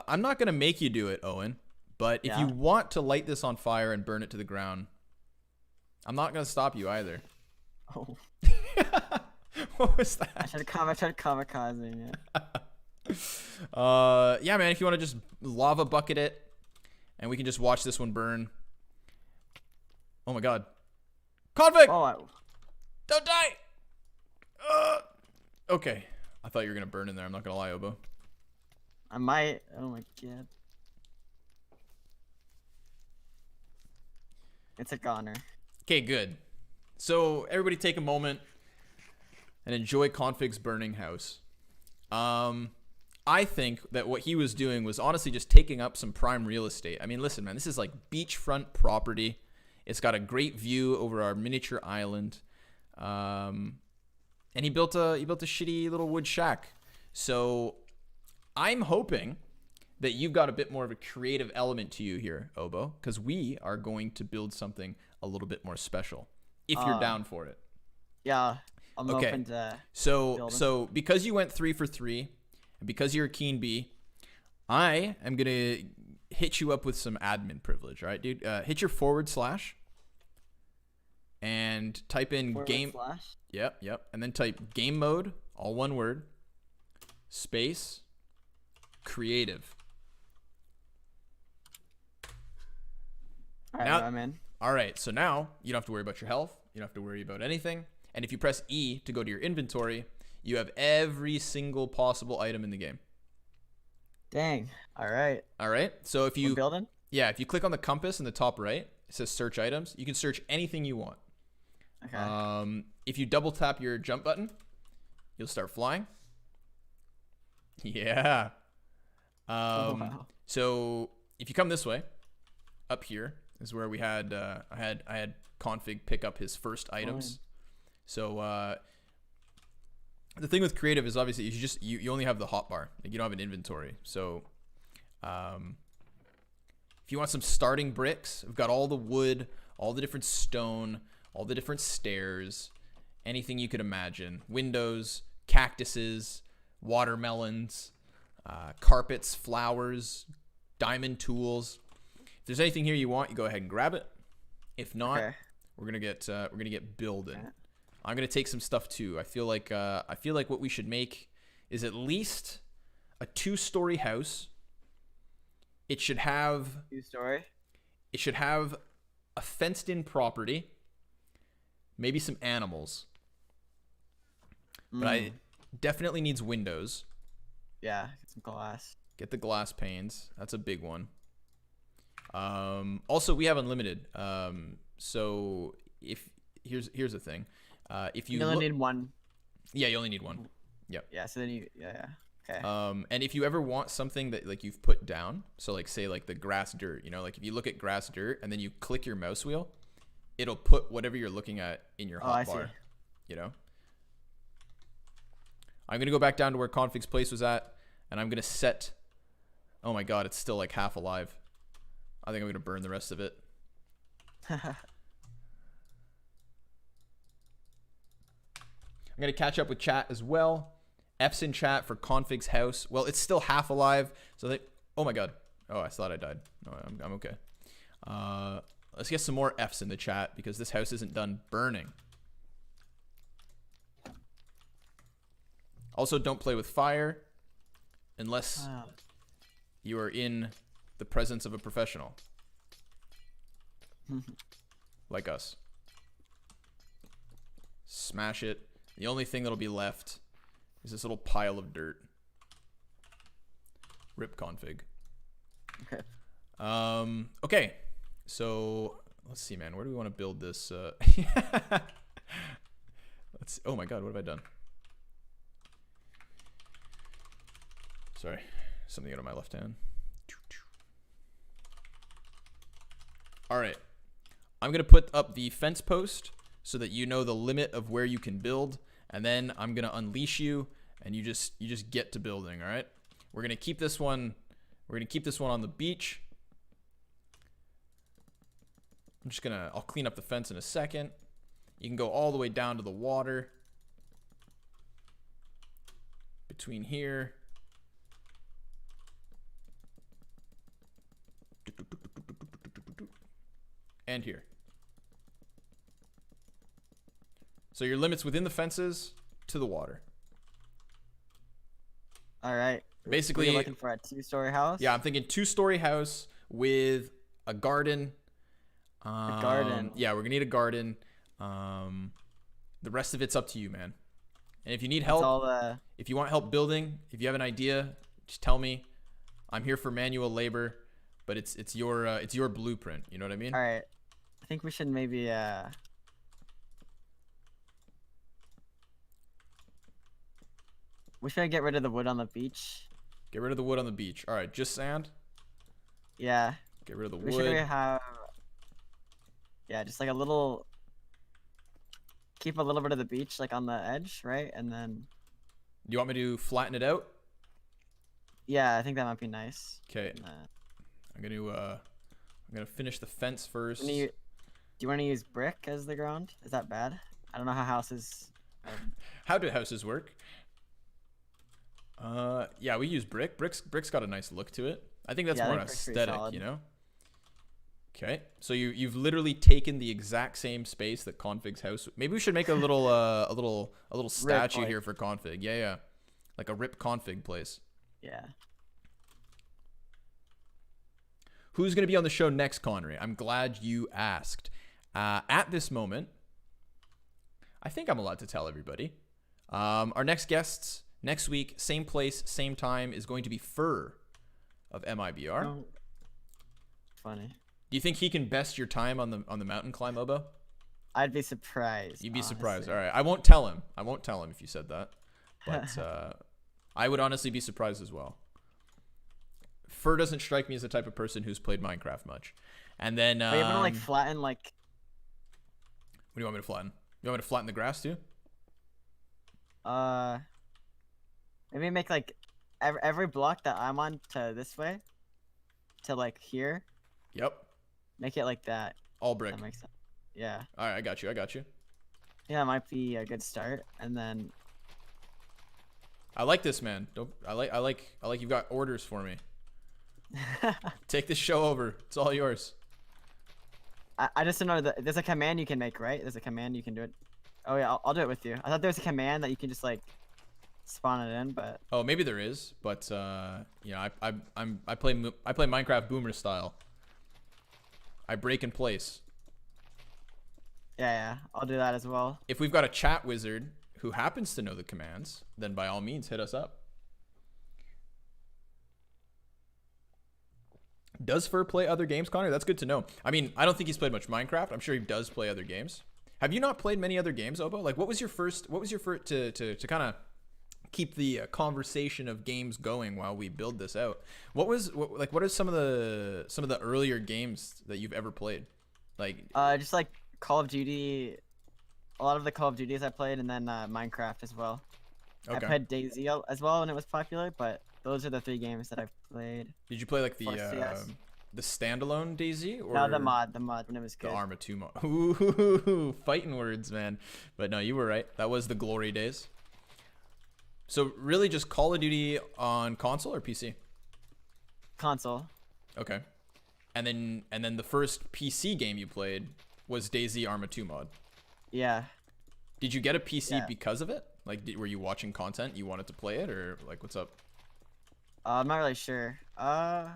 I'm not gonna make you do it, Owen. But if you want to light this on fire and burn it to the ground, I'm not gonna stop you either. Oh. What was that? I tried kamikazing it. Yeah, man. If you want to just lava bucket it, and we can just watch this one burn. Oh my god. Config! Oh. Don't die! Okay. I thought you were gonna burn in there. I'm not gonna lie, Obo. I might. Oh my god. It's a goner. Okay, good. So everybody take a moment and enjoy Config's burning house. I think that what he was doing was honestly just taking up some prime real estate. I mean, listen, man, this is like beachfront property. It's got a great view over our miniature island. And he built a shitty little wood shack. So I'm hoping that you've got a bit more of a creative element to you here, Obo, because we are going to build something a little bit more special, if you're down for it. Yeah, I'm open to So because you went 3 for 3, and because you're a keen bee, I am going to hit you up with some admin privilege, all right, dude? Hit your / and type in game. / Yep. And then type game mode, all one word, space, creative. All right, I'm in. All right, so now you don't have to worry about your health. You don't have to worry about anything. And if you press E to go to your inventory, you have every single possible item in the game. Dang. All right. All right. So if you building? Yeah, if you click on the compass in the top right, it says search items. You can search anything you want. Okay. If you double tap your jump button, you'll start flying. Yeah. Wow. So if you come this way, up here is where we had I had Config pick up his first items. So the thing with creative is obviously you only have the hotbar. Like, you don't have an inventory. So if you want some starting bricks, we've got all the wood, all the different stone, all the different stairs, anything you could imagine. Windows, cactuses, watermelons, carpets, flowers, diamond tools. If there's anything here you want, you go ahead and grab it. If not, we're gonna get building. Okay. I'm gonna take some stuff too. I feel like what we should make is at least a 2-story house. It should have 2-story. It should have a fenced-in property, maybe some animals. But it definitely needs windows. Yeah, get some glass. Get the glass panes. That's a big one. Also, we have unlimited. So if here's the thing. If you only need one. Yeah, you only need one. Yep. Yeah. So then yeah. Okay. And if you ever want something that like you've put down, so like say like the grass dirt, you know, like if you look at grass dirt and then you click your mouse wheel, it'll put whatever you're looking at in your hotbar. You know. I'm gonna go back down to where Config's place was at, and I'm gonna set. Oh my god, it's still like half alive. I think I'm gonna burn the rest of it. I'm gonna catch up with chat as well. F's in chat for Config's house. Well, it's still half alive, so they. Oh my god. Oh, I thought I died. No, I'm okay. Let's get some more F's in the chat because this house isn't done burning. Also, don't play with fire unless you are in the presence of a professional. Like us. Smash it. The only thing that'll be left is this little pile of dirt. Rip Config. Okay. Okay. So let's see, man. Where do we want to build this? Let's. Oh my God, what have I done? Sorry, something out of my left hand. All right. I'm gonna put up the fence post so that you know the limit of where you can build, and then I'm gonna unleash you, and you just get to building. All right. We're gonna keep this one. We're gonna keep this one on the beach. I'll clean up the fence in a second. You can go all the way down to the water. Between here. And here. So your limit's within the fences to the water. All right. Basically, you're looking for a 2-story house? Yeah, I'm thinking 2-story house with a garden. A garden. Yeah, we're gonna need a garden. The rest of it's up to you, man. And if you need help, if you want help building, if you have an idea, just tell me. I'm here for manual labor, but it's your blueprint. You know what I mean? All right. think we should maybe we should get rid of the wood on the beach. Get rid of the wood on the beach. All right, just sand. Yeah. Get rid of the We wood. should have just like a little keep a little bit of the beach like on the edge, right? And then Do you want me to flatten it out? yeah, I think that might be nice. Okay. I'm gonna finish the fence first. Do you want to use brick as the ground? Is that bad? I don't know how houses. How do houses work? Yeah, we use brick. Brick's got a nice look to it. I think that's Yeah, I more think brick's pretty aesthetic, solid. you know. Okay, so you've literally taken the exact same space that Config's house. Maybe we should make a little statue like- here for Config. Yeah, like a rip Config place. Yeah. Who's gonna be on the show next, Connery? I'm glad you asked. At this moment, I think I'm allowed to tell everybody. Our next guests next week, same place, same time, is going to be Fur of MIBR. Oh, funny. Do you think he can best your time on the mountain climb, Obo? I'd be surprised. You'd be surprised. honestly. All right, I won't tell him. I won't tell him if you said that. But I would honestly be surprised as well. Fur doesn't strike me as the type of person who's played Minecraft much. And then Are you gonna like flatten like? what do you want me to flatten? You want me to flatten the grass too? Maybe make like every block that I'm on to this way, to like here. Yep. Make it like that. All brick. That makes sense. Yeah. All right, I got you. Yeah, it might be a good start. And then I like this, man. I like you've got orders for me. Take this show over. It's all yours. I just don't know that there's a command you can make, right? There's a command you can do it. Oh yeah, I'll do it with you. I thought there was a command that you can just like spawn it in, but Oh, maybe there is, but you know, I play Minecraft boomer style. I break in place. yeah, I'll do that as well. If we've got a chat wizard who happens to know the commands, then by all means hit us up. Does Fur play other games, Connor? That's good to know. I mean, I don't think he's played much Minecraft. I'm sure he does play other games. Have you not played many other games, Obo? Like, what was your first to kind of keep the conversation of games going while we build this out? What are some of the earlier games that you've ever played? Like, Just like Call of Duty, a lot of the Call of Duties I played, and then Minecraft as well. I okay. played DayZ as well when it was popular, but those are the 3 games that I've played. Did you play like For CS. the standalone DayZ or No, the mod when it was the good. Arma 2 mod? Ooh, fighting words, man. But no, you were right. That was the glory days. So really just Call of Duty on console or PC? Console. Okay. And then the first PC game you played was DayZ Arma 2 mod. Yeah. Did you get a PC Yeah. because of it? Like, were you watching content, you wanted to play it, or like, what's up? I'm not really sure. I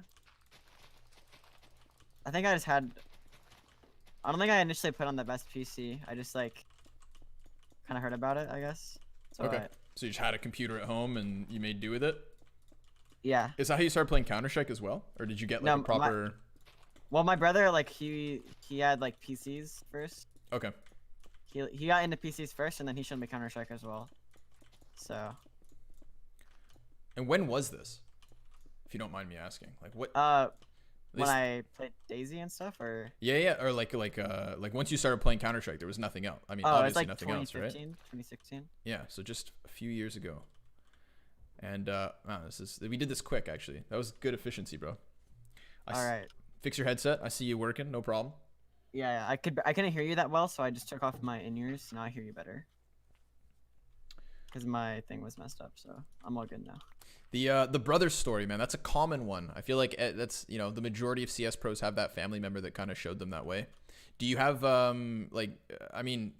think I just had. I don't think I initially put on the best PC. I just like kind of heard about it, I guess. So Okay. So you just had a computer at home and you made do with it? yeah. Is that how you started playing Counter-Strike as well? Or did you get like No, a proper... Well, my brother like he had like PCs first. Okay. He got into PCs first, and then he showed me Counter-Strike as well. So. And when was this? If you don't mind me asking. Like what... When I played DayZ and stuff, or Yeah, or like once you started playing Counter-Strike, there was nothing else. I mean, oh, it's obviously like nothing else, 2015, right? 2016. Yeah, so just a few years ago. And wow, we did this quick actually. That was good efficiency, bro. All right. Fix your headset. I see you working. No problem. Yeah, I couldn't hear you that well, so I just took off my in-ears. Now I hear you better. Because my thing was messed up, so I'm all good now. The brothers story, man, that's a common one. I feel like that's, you know, the majority of CS pros have that family member that kind of showed them that way. Do you have like, I mean,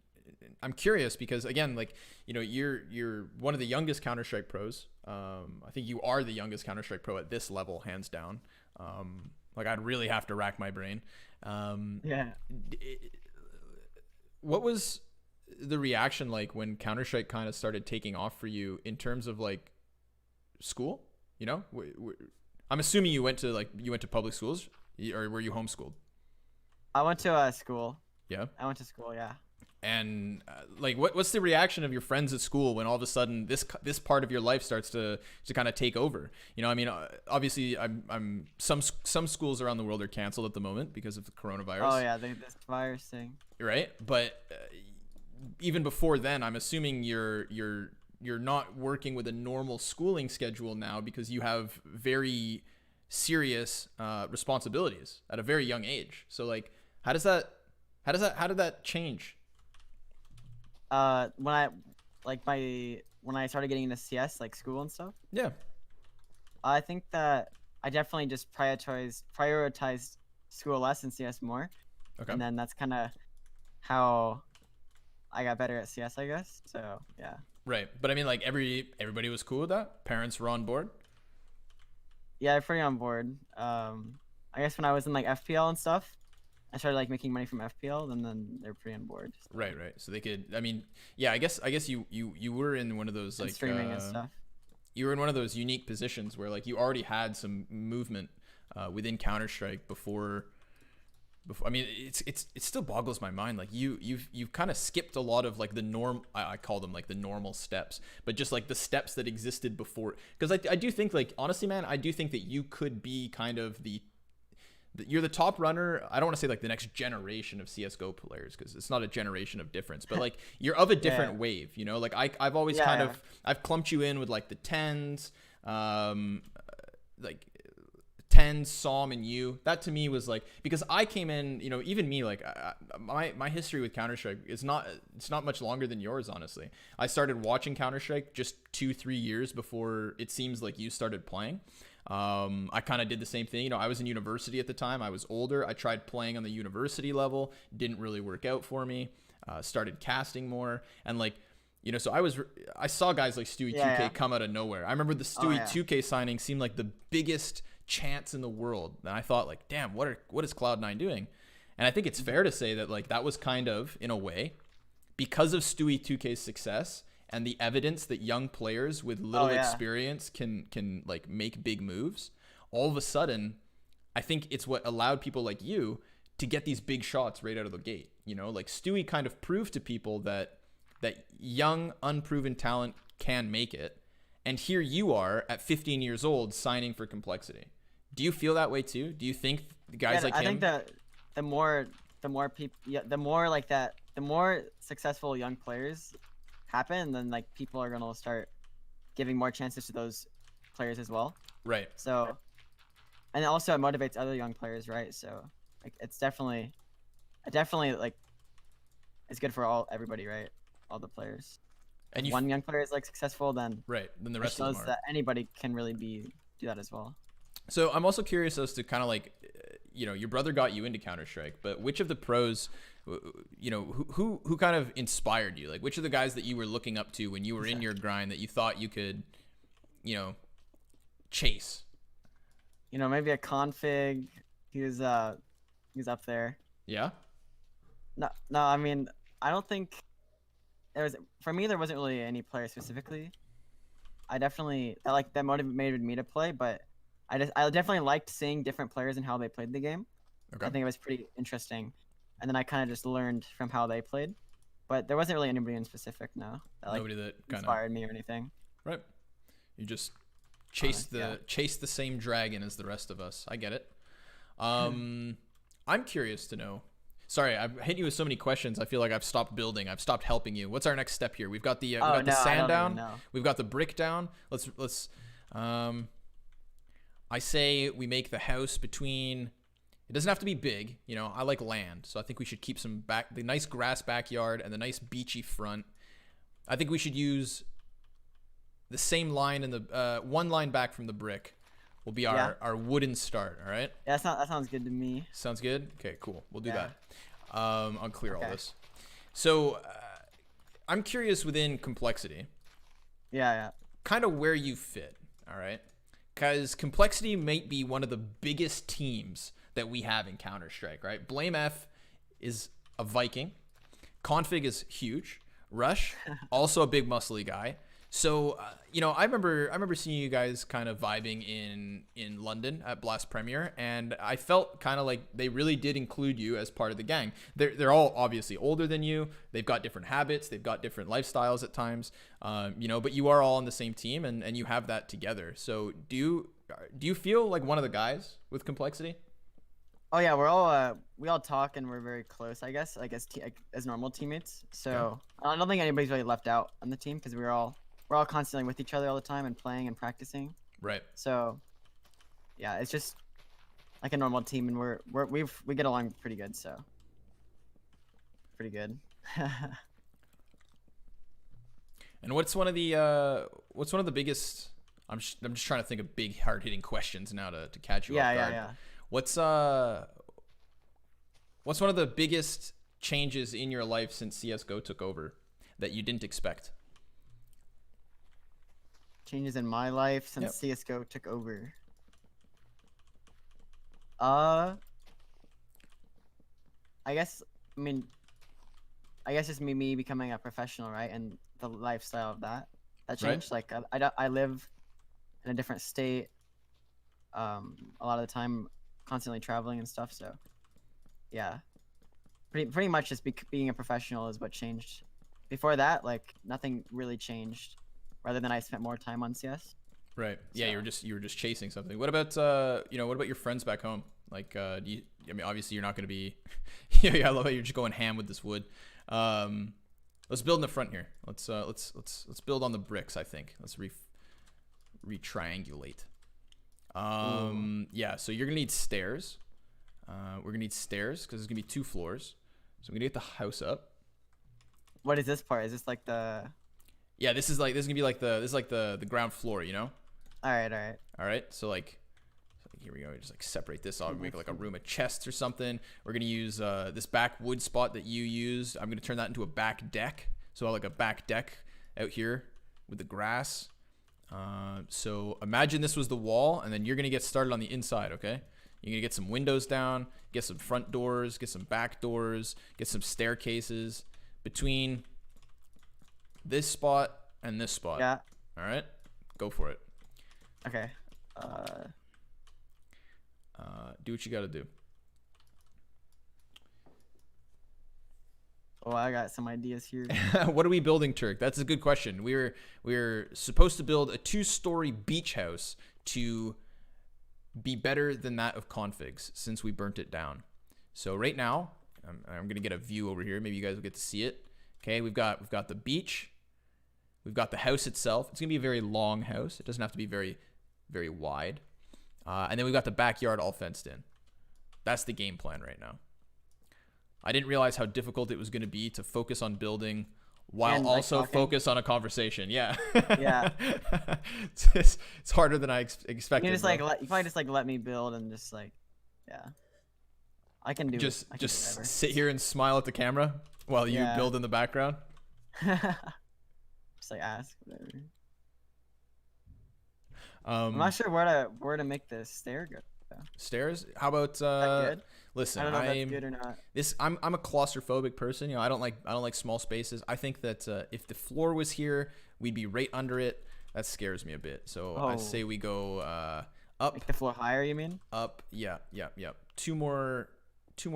I'm curious because again, like, you know, you're one of the youngest Counter-Strike pros. I think you are the youngest Counter-Strike pro at this level, hands down. Like I'd really have to rack my brain. Yeah. What was the reaction like when Counter-Strike kind of started taking off for you in terms of like school? You know, I'm assuming you went to public schools, or were you homeschooled? I went to school. Yeah. I went to school. Yeah. And like, what's the reaction of your friends at school when all of a sudden this part of your life starts to kind of take over? You know, I mean, obviously, I'm some schools around the world are canceled at the moment because of the coronavirus. Oh yeah, this virus thing. Right, but even before then, I'm assuming you're not working with a normal schooling schedule now because you have very serious responsibilities at a very young age. So like, how did that change? When I when I started getting into CS, like school and stuff, Yeah. I think that I definitely just prioritized school less and CS more, Okay. and then that's kind of how I got better at CS, I guess. So yeah. Right, but I mean, like everybody was cool with that. Parents were on board. Yeah, I'm pretty on board. I guess when I was in like FPL and stuff, I started like making money from FPL, and then they're pretty on board. Right. So they could. I mean, yeah. I guess you were in one of those And like streaming and stuff. you were in one of those unique positions where like you already had some movement within Counter-Strike before. I mean, it still boggles my mind. Like you've kind of skipped a lot of like the norm. I call them like the normal steps, but just like the steps that existed before. Because I do think, like, honestly, man, I do think that you could be kind of you're the top runner. I don't want to say like the next generation of CSGO players, because it's not a generation of difference, but like you're of a different wave, you know. Like I've always I've clumped you in with like the tens, like tens, Psalm, and you. That to me was like, because I came in, you know, even me, like my history with Counter-Strike it's not much longer than yours, honestly. I started watching Counter-Strike just 2-3 years before it seems like you started playing. I kind of did the same thing. You know, I was in university at the time. I was older. I tried playing on the university level. Didn't really work out for me. Started casting more. And like, you know, so I saw guys like Stewie 2K come out of nowhere. I remember the Stewie 2K signing seemed like the biggest chance in the world. And I thought like, damn, what is Cloud9 doing? And I think it's fair to say that like that was kind of, in a way, because of Stewie 2K's success and the evidence that young players with little experience can like make big moves, all of a sudden, I think it's what allowed people like you to get these big shots right out of the gate. You know, like Stewie kind of proved to people that young, unproven talent can make it. And here you are at 15 years old signing for Complexity. Do you feel that way too? Do you think guys like him? I think that the more people, the more successful young players happen, then like people are gonna start giving more chances to those players as well. Right. So, and also it motivates other young players, right? So like it's definitely like it's good for everybody, right? All the players. And one young player is like successful, then then the rest of them are. That anybody can really do that as well. So I'm also curious as to kind of like, you know, your brother got you into Counter-Strike, but which of the pros, you know, who kind of inspired you? Like, which of the guys that you were looking up to when you were in your grind that you thought you could, you know, chase? You know, maybe a Config. He's up there. Yeah. No. I mean, I don't think for me there wasn't really any player specifically. I definitely that motivated me to play, but I definitely liked seeing different players and how they played the game. Okay. I think it was pretty interesting, and then I kind of just learned from how they played. But there wasn't really anybody in specific, no. Nobody that inspired me or anything. Right. You just chase the same dragon as the rest of us. I get it. I'm curious to know. Sorry, I've hit you with so many questions. I feel like I've stopped building. I've stopped helping you. What's our next step here? We've got the sand down. We've got the brick down. Let's. I say we make the house between. It doesn't have to be big, you know. I like land, so I think we should keep the nice grass backyard and the nice beachy front. I think we should use the same line in the one line back from the brick. Will be our wooden start. All right. Yeah, that sounds good to me. Sounds good. Okay, cool. We'll do that. I'll clear all this. So I'm curious within Complexity. Yeah. Kind of where you fit. All right. Because Complexity might be one of the biggest teams that we have in Counter-Strike, right? Blame F is a Viking. Config is huge. Rush, also a big muscly guy. So you know, I remember seeing you guys kind of vibing in London at Blast Premier, and I felt kind of like they really did include you as part of the gang. They're all obviously older than you. They've got different habits. They've got different lifestyles at times. You know, but you are all on the same team, and you have that together. So do you feel like one of the guys with Complexity? Oh yeah, we all talk and we're very close, I guess, like as normal teammates. Okay. So I don't think anybody's really left out on the team because we're all constantly with each other all the time and playing and practicing. Right. So yeah, it's just like a normal team, and we get along pretty good. So pretty good. And what's one of the biggest? I'm just trying to think of big hard hitting questions now to catch you Yeah, off yeah, guard. yeah. What's one of the biggest changes in your life since CS:GO took over that you didn't expect? Changes in my life since Yep. CS:GO took over. Uh, I guess. I mean, I guess just me becoming a professional, right? And the lifestyle of that Right. changed. Like I live in a different state. A lot of the time, constantly traveling and stuff. So yeah, pretty much just being a professional is what changed. Before that, like nothing really changed, rather than I spent more time on CS. Right. Yeah, So you were just chasing something. What about you know, what about your friends back home? Like do you I mean obviously you're not going to be yeah, I love how you're just going ham with this wood. Let's build in the front here. Let's build on the bricks, I think. Let's retriangulate. ooh, Yeah, so you're going to need stairs. We're going to need stairs cuz there's going to be 2 floors. So I'm going to get the house up. what is this part? Is this like the? Yeah, this is gonna be like the ground floor, you know? All right, all right. All right, so like here we go. We just like separate this off, make like a room of chests or something. We're gonna use this back wood spot that you used. I'm gonna turn that into a back deck. So like a back deck out here with the grass. So imagine this was the wall, and then you're gonna get started on the inside. Okay, you're gonna get some windows down, get some front doors, get some back doors, get some staircases between this spot and this spot. Yeah. All right, go for it. Okay. Do what you got to do. Oh, I got some ideas here. What are we building, Turk? That's a good question. We're supposed to build a 2-story beach house to be better than that of Configs since we burnt it down. So right now, I'm gonna get a view over here. Maybe you guys will get to see it. Okay, we've got the beach. We've got the house itself. It's gonna be a very long house. It doesn't have to be very, very wide. And then we've got the backyard all fenced in. That's the game plan right now. I didn't realize how difficult it was going to be to focus on building while And, like, also talking. focus on a conversation. Yeah. Yeah. It's harder than I expected. You just bro. you probably just like let me build and just like, yeah. I can do. just I can do just whatever. sit here and smile at the camera while you Yeah. build in the background. Just like ask whatever. I'm Um, not sure where to make the stair go. Stairs. How about Is that good? listen? I don't know if that's good or not. I'm a claustrophobic person. You know, I don't like small spaces. I think that if the floor was here, we'd be right under it. That scares me a bit. So I Oh. say we go up, Make the floor higher, you mean? up. Yeah. Two more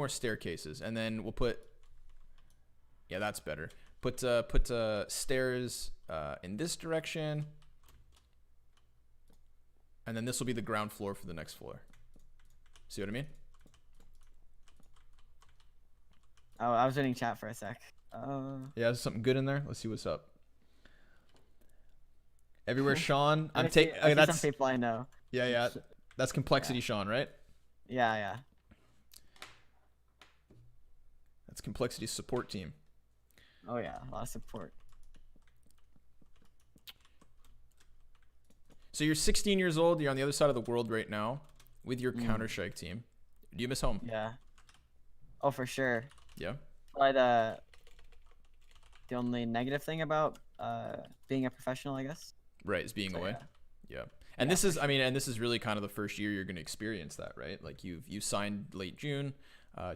staircases, and then we'll put. Yeah, that's better. Put stairs in this direction, and then this will be the ground floor for the next floor. See what I mean? Oh, I was reading chat for a sec. Yeah, there's something good in there. Let's see what's up. Everywhere, Sean. I I'm see taking. That's some people I know. yeah. That's complexity, Sean, right? Yeah. That's complexity support team. Oh yeah, a lot of support. So you're 16 years old. You're on the other side of the world right now with your Counter-Strike team. Do you miss home? Yeah. Oh, for sure. Yeah. But the only negative thing about being a professional, I guess. Right, is being So, away. yeah. Yeah. And Yeah, this is, I mean, and this is really kind of the first year you're going to experience that, right? Like you signed late June,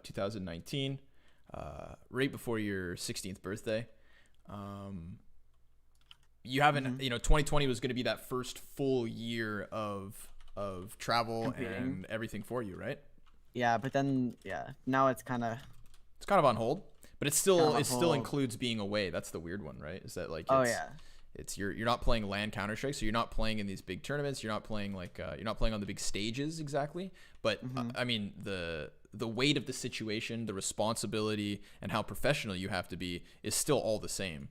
2019, right before your 16th birthday. you haven't, 2020 was going to be that first full year of travel Competing. and everything for you, right? Yeah, but then now it's kind of on hold, but it kind still of it still hold. includes being away. That's the weird one, right? Is that like Oh yeah, it's you're not playing LAN Counter-Strike, so you're not playing in these big tournaments. You're not playing you're not playing on the big stages exactly. But I mean the weight of the situation, the responsibility, and how professional you have to be is still all the same.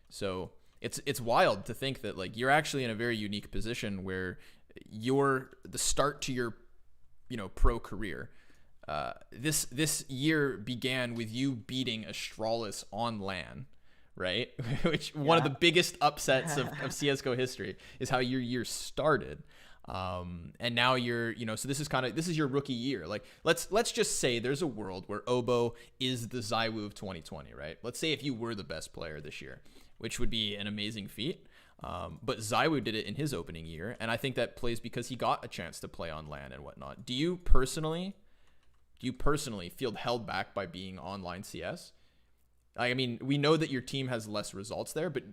So it's wild to think that like you're actually in a very unique position where you're the start to your pro career. This year began with you beating Astralis on LAN, right? Which one of the biggest upsets of CSGO history is how your year started. And now you're, so this is your rookie year. Like let's just say there's a world where Obo is the ZywOo of 2020, right? Let's say if you were the best player this year, which would be an amazing feat. But ZywOo did it in his opening year, and I think that plays because he got a chance to play on LAN and whatnot. Do you personally feel held back by being online CS? I mean, we know that your team has less results there, but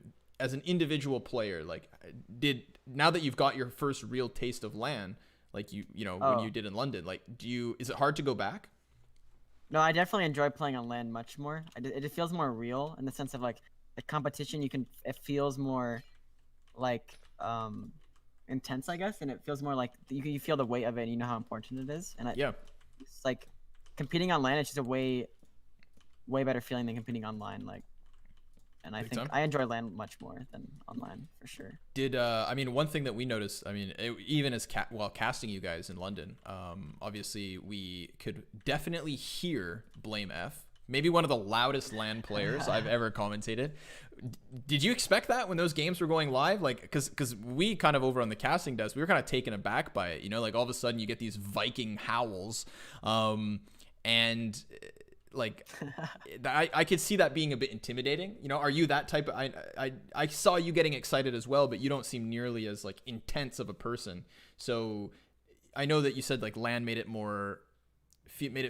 as an individual player, like now that you've got your first real taste of LAN, like when you did in London, like is it hard to go back? No, I definitely enjoy playing on LAN much more. It feels more real in the sense of like the competition. It feels more like intense, I guess, and it feels more like you feel the weight of it, and you know how important it is. And it's like competing on LAN is just a way better feeling than competing online. Like, and I think I enjoy LAN much more than online for sure. I mean, one thing that we noticed, I mean, even as while casting you guys in London, obviously we could definitely hear Blame F, maybe one of the loudest LAN players I've ever commentated. Did you expect that when those games were going live? Like, because we kind of over on the casting desk, we were kind of taken aback by it. Like all of a sudden you get these Viking howls, and like I could see that being a bit intimidating. Are you that type of? I saw you getting excited as well, but you don't seem nearly as like intense of a person. So I know that you said like LAN made it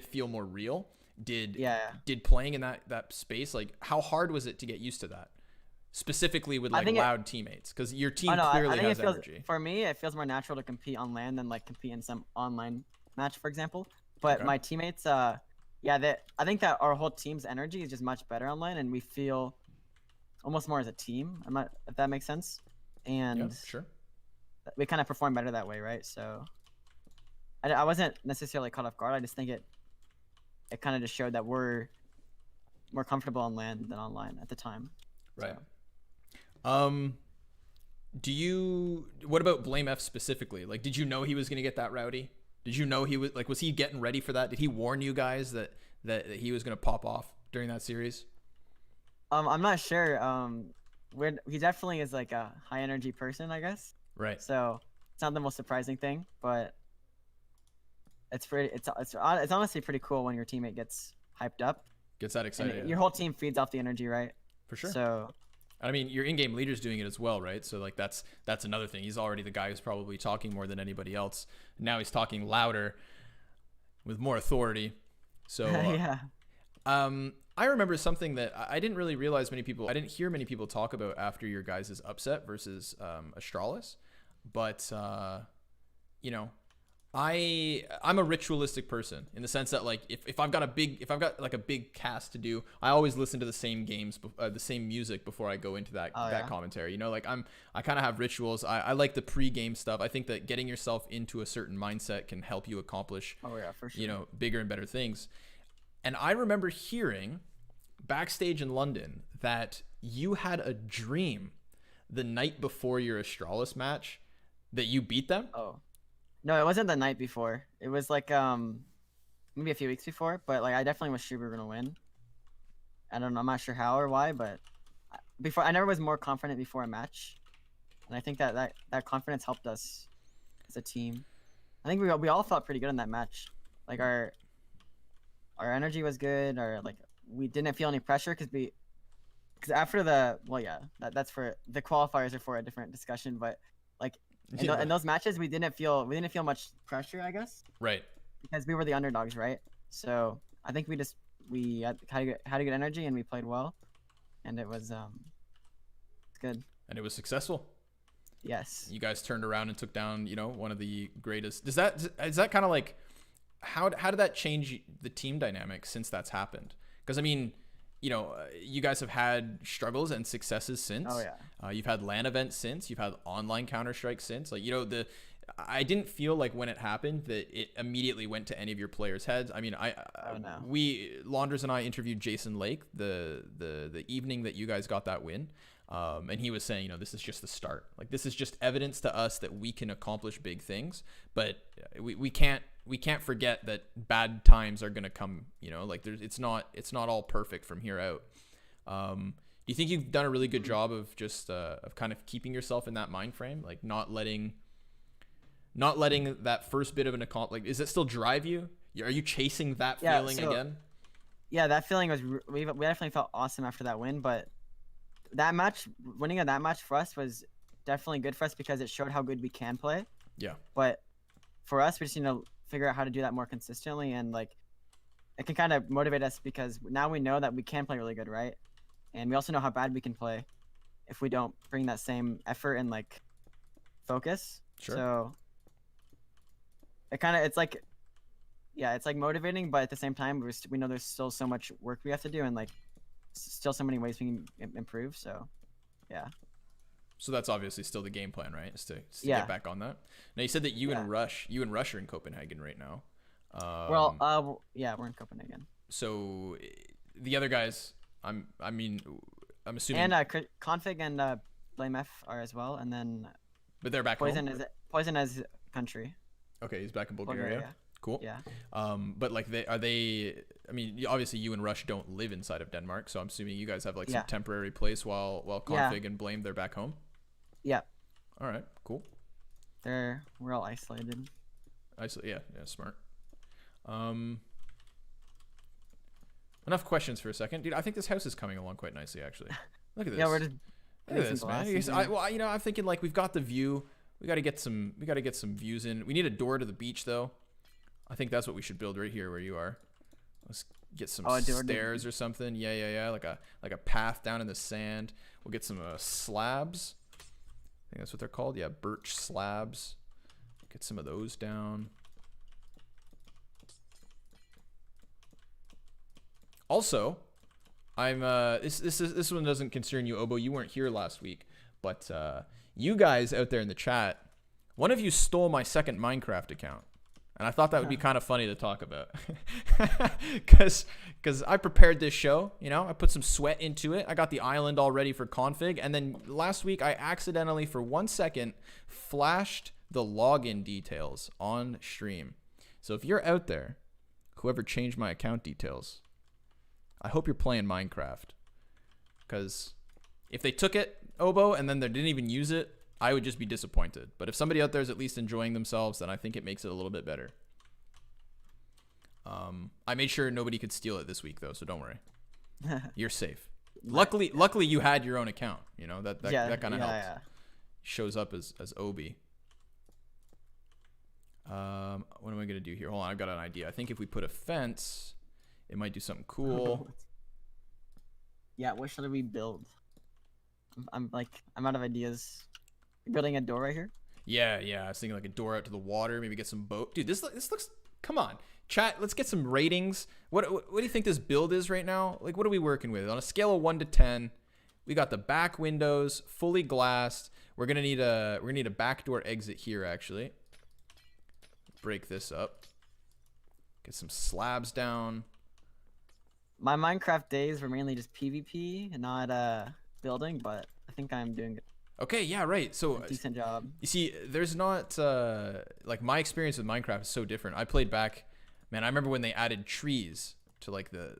feel more real. Did playing in that space, like how hard was it to get used to that, specifically with like loud teammates, because your team clearly has energy? For me, it feels more natural to compete on LAN than like compete in some online match, for example. But my teammates, I think that our whole team's energy is just much better online, and we feel almost more as a team. If that makes sense. And sure, we kind of perform better that way, right? So I wasn't necessarily caught off guard. I just think it kind of just showed that we're more comfortable on LAN than online at the time. Right. So. What about Blame F specifically? Like, did you know he was going to get that rowdy? Did you know was he getting ready for that? Did he warn you guys that he was going to pop off during that series? I'm not sure. He definitely is like a high energy person, I guess. Right. So it's not the most surprising thing, but it's honestly pretty cool when your teammate gets hyped up, gets that excited. And your whole team feeds off the energy, right? For sure. So I mean, your in-game leader's doing it as well, right? So like that's another thing. He's already the guy who's probably talking more than anybody else. Now he's talking louder with more authority. So I remember something that I didn't really realize I didn't hear many people talk about after your guys' upset versus Astralis, but I'm a ritualistic person in the sense that like if I've got like a big cast to do, I always listen to the same the same music before I go into that commentary. Like I kind of have rituals. I like the pre-game stuff. I think that getting yourself into a certain mindset can help you accomplish for sure. Bigger and better things. And I remember hearing backstage in London that you had a dream the night before your Astralis match that you beat them. Oh. No, it wasn't the night before. It was like maybe a few weeks before, but like I definitely was sure we were gonna win. I don't know, I'm not sure how or why, but I never was more confident before a match, and I think that confidence helped us as a team. I think we all felt pretty good in that match. Like our energy was good, or like we didn't feel any pressure because after that's for the qualifiers are for a different discussion, but like. In those matches, we didn't feel much pressure, I guess. Right. Because we were the underdogs, right? So I think we had a good energy and we played well, and it was it's good. And it was successful. Yes. You guys turned around and took down, you know, one of the greatest. Is that kind of like how did that change the team dynamic since that's happened? Because I mean, you know, you guys have had struggles and successes since. Oh yeah. You've had LAN events since. You've had online Counter-Strike since. Like, you know, I didn't feel like when it happened that it immediately went to any of your players' heads. I mean, No. Launders and I interviewed Jason Lake the evening that you guys got that win. And he was saying, you know, this is just the start. Like, this is just evidence to us that we can accomplish big things, but we can't forget that bad times are gonna come. You know, like it's not all perfect from here out. Do you think you've done a really good job of just of kind of keeping yourself in that mind frame, like not letting that first bit of an like, does it still drive you? Are you chasing that feeling again? Yeah, that feeling was we definitely felt awesome after that win, but that match, winning of that match for us was definitely good for us because it showed how good we can play. Yeah. But for us, we just need to figure out how to do that more consistently, and like it can kind of motivate us because now we know that we can play really good, right? And we also know how bad we can play if we don't bring that same effort and like focus. Sure. So it's like, yeah, it's like motivating, but at the same time, we know there's still so much work we have to do, and like still so many ways we can improve. So yeah. So that's obviously still the game plan, right? Is to Yeah. get back on that. Now you said that you and Rush are in Copenhagen right now. Yeah, we're in Copenhagen. So the other guys, I'm assuming. And Config and Blame F are as well, and then. But they're back Poison home. Poison as country. Okay, he's back in Bulgaria. Cool. Yeah. But like I mean, obviously you and Rush don't live inside of Denmark, so I'm assuming you guys have like some temporary place while Config and Blame, they're back home. Yeah. All right, cool. We're all isolated. Yeah, smart. Enough questions for a second, dude. I think this house is coming along quite nicely, actually. Look at this. Yeah, we're just. Look at this, man. You know, I'm thinking like we've got the view. We got to get some views in. We need a door to the beach though. I think that's what we should build right here where you are. Let's get some stairs or something. Yeah. Like a path down in the sand. We'll get some slabs. I think that's what they're called. Yeah, birch slabs. Get some of those down. Also, I'm this one doesn't concern you, Obo. You weren't here last week, but you guys out there in the chat, one of you stole my second Minecraft account. And I thought that would be kind of funny to talk about. Because I prepared this show, you know, I put some sweat into it. I got the island all ready for config. And then last week, I accidentally, for 1 second, flashed the login details on stream. So if you're out there, whoever changed my account details, I hope you're playing Minecraft. Because if they took it, Obo, and then they didn't even use it, I would just be disappointed. But if somebody out there is at least enjoying themselves, then I think it makes it a little bit better. I made sure nobody could steal it this week, though, so don't worry. You're safe. Luckily, you had your own account. You know that kind of helps. Yeah. Shows up as Obi. What am I gonna do here? Hold on, I've got an idea. I think if we put a fence, it might do something cool. Yeah, what should we build? I'm out of ideas. Building a door right here? Yeah. I was thinking like a door out to the water. Maybe get some boat. Dude, this looks. Come on, chat. Let's get some ratings. What do you think this build is right now? Like, what are we working with on a scale of 1 to 10? We got the back windows fully glassed. We're gonna need a backdoor exit here. Actually, break this up. Get some slabs down. My Minecraft days were mainly just PvP and not building, but I think I'm doing it. Okay, yeah, right. So a decent job. You see, there's not like my experience with Minecraft is so different. I played back, man. I remember when they added trees to like the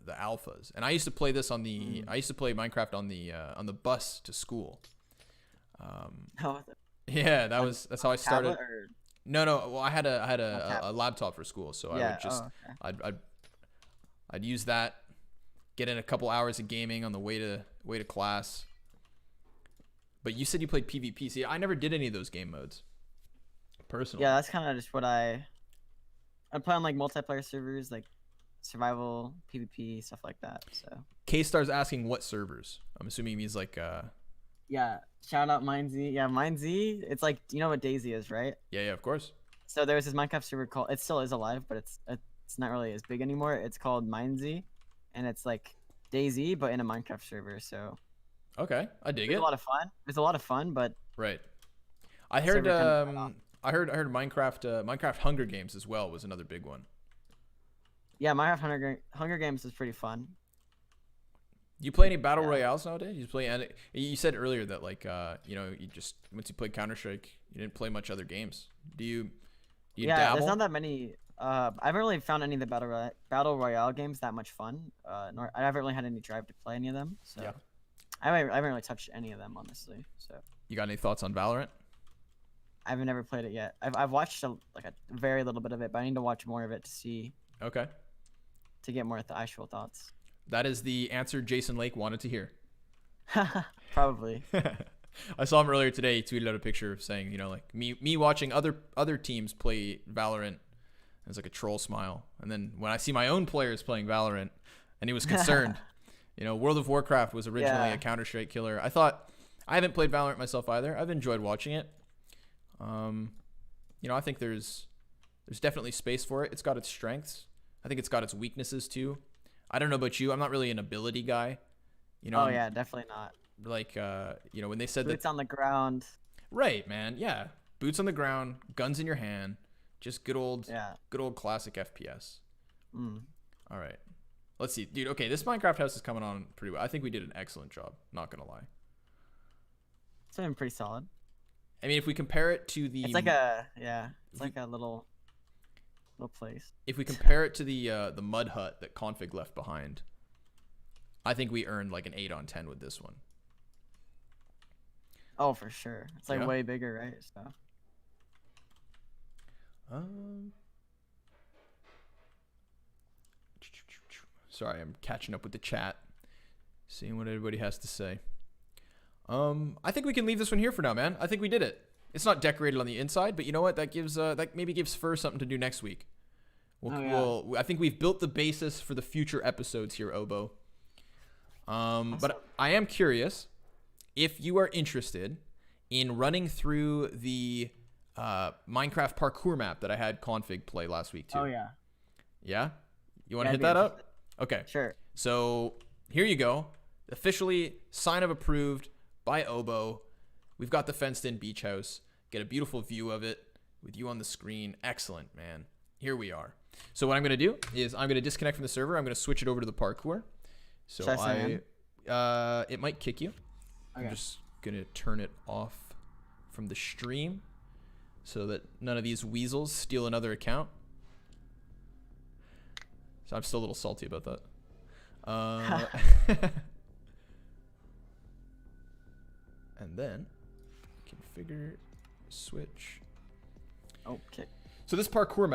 alphas, and I used to play this on the. I used to play Minecraft on the bus to school. Yeah, that's how I started. No. Well, I had a laptop for school, so I would just I'd use that, get in a couple hours of gaming on the way to class. But you said you played PvP. See, I never did any of those game modes. Personally. Yeah, that's kind of just what I play on like multiplayer servers, like survival, PvP, stuff like that. So. K-Star's asking what servers. I'm assuming he means like. Yeah, shout out MindZ. Yeah, MindZ. It's like, you know what Daisy is, right? Yeah, yeah, of course. So there was this Minecraft server called. It still is alive, but it's not really as big anymore. It's called MindZ, and it's like Daisy, but in a Minecraft server. So Okay, I dig it's it. a lot of fun. It's a lot of fun, but Right. I the heard server kind of died off. I heard Minecraft Hunger Games as well was another big one. Yeah, Minecraft Hunger Games is pretty fun. Do you play any battle Yeah. royales nowadays? You play any, you said earlier that like you know, you just once you played Counter-Strike, you didn't play much other games. Do you Yeah, dabble? there's not that many. I haven't really found any of the battle royale games that much fun. Nor I haven't really had any drive to play any of them. So Yeah. I haven't really touched any of them honestly. So You got any thoughts on Valorant? I've never played it yet. I've watched a very little bit of it, but I need to watch more of it to see Okay. to get more of the actual thoughts. That is the answer Jason Lake wanted to hear. Probably. I saw him earlier today. He tweeted out a picture saying, you know, like me watching other teams play Valorant. It's like a troll smile. And then when I see my own players playing Valorant, and he was concerned. You know, World of Warcraft was originally Yeah. a Counter-Strike killer. I haven't played Valorant myself either. I've enjoyed watching it. You know, I think there's definitely space for it. It's got its strengths. I think it's got its weaknesses too. I don't know about you. I'm not really an ability guy. You know, Oh yeah, definitely not. like you know, when they said Boots that, on the ground. right, man, yeah, boots on the ground, guns in your hand, just good old Yeah. classic FPS. Mm. All right, let's see, dude. Okay, this Minecraft house is coming on pretty well. I think we did an excellent job. Not gonna lie. It's been pretty solid. I mean, if we compare it to the, It's like a It's like a little place. if we compare it to the mud hut that Config left behind, I think we earned like an 8 on 10 with this one. Oh, for sure. It's like Yeah. way bigger, right? So. Sorry, I'm catching up with the chat, seeing what everybody has to say. I think we can leave this one here for now, man. I think we did it. It's not decorated on the inside, but you know what? That gives that maybe gives Fur something to do next week. I think we've built the basis for the future episodes here, Obo. But I am curious if you are interested in running through the Minecraft parkour map that I had Config play last week too. Oh yeah. Yeah? You want to Yeah, I'd hit be that up? interested. Okay. Sure. So here you go. Officially sign of approved by Obo. We've got the fenced in beach house. Get a beautiful view of it with you on the screen. Excellent, man. Here we are. So what I'm going to do is I'm going to disconnect from the server. I'm going to switch it over to the parkour. So Should I sign in? It might kick you. Okay. I'm just going to turn it off from the stream so that none of these weasels steal another account. So I'm still a little salty about that. And then configure, switch. Okay. So this parkour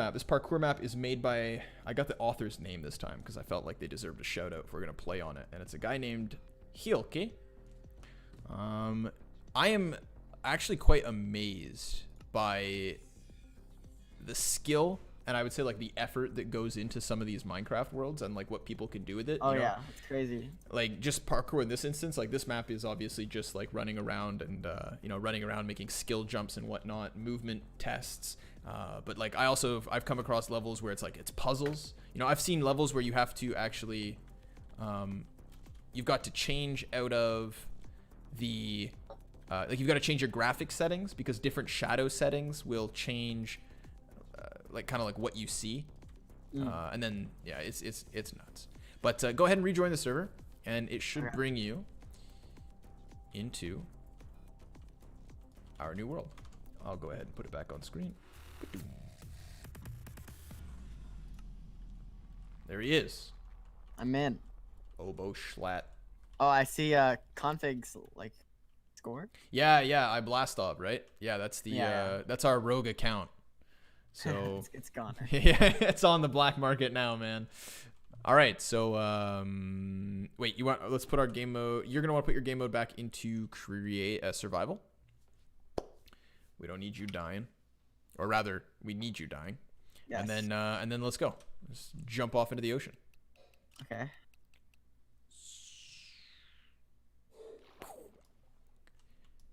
map is made by, I got the author's name this time because I felt like they deserved a shout out if we're going to play on it. And it's a guy named Hielke. I am actually quite amazed by the skill and I would say like the effort that goes into some of these Minecraft worlds and like what people can do with it. Oh you know? yeah, it's crazy. Like just parkour in this instance, like this map is obviously just like running around and you know, running around making skill jumps and whatnot, movement tests. But like I've come across levels where it's like it's puzzles. You know, I've seen levels where you have to actually you've got to change out of the like you've got to change your graphic settings because different shadow settings will change like kind of like what you see. And then yeah, it's nuts. But go ahead and rejoin the server and it should bring you into our new world. I'll go ahead and put it back on screen. There he is. I'm in. Obo Schlatt. Oh, I see. Configs like score. Yeah, I BLASTropolis, right? Yeah, that's the Yeah. that's our rogue account. So it's gone. yeah, it's on the black market now, man. All right, so wait, let's put our game mode. You're gonna want to put your game mode back into create a survival. We don't need you dying, or rather, we need you dying. Yes. And then let's go. Let's jump off into the ocean. Okay.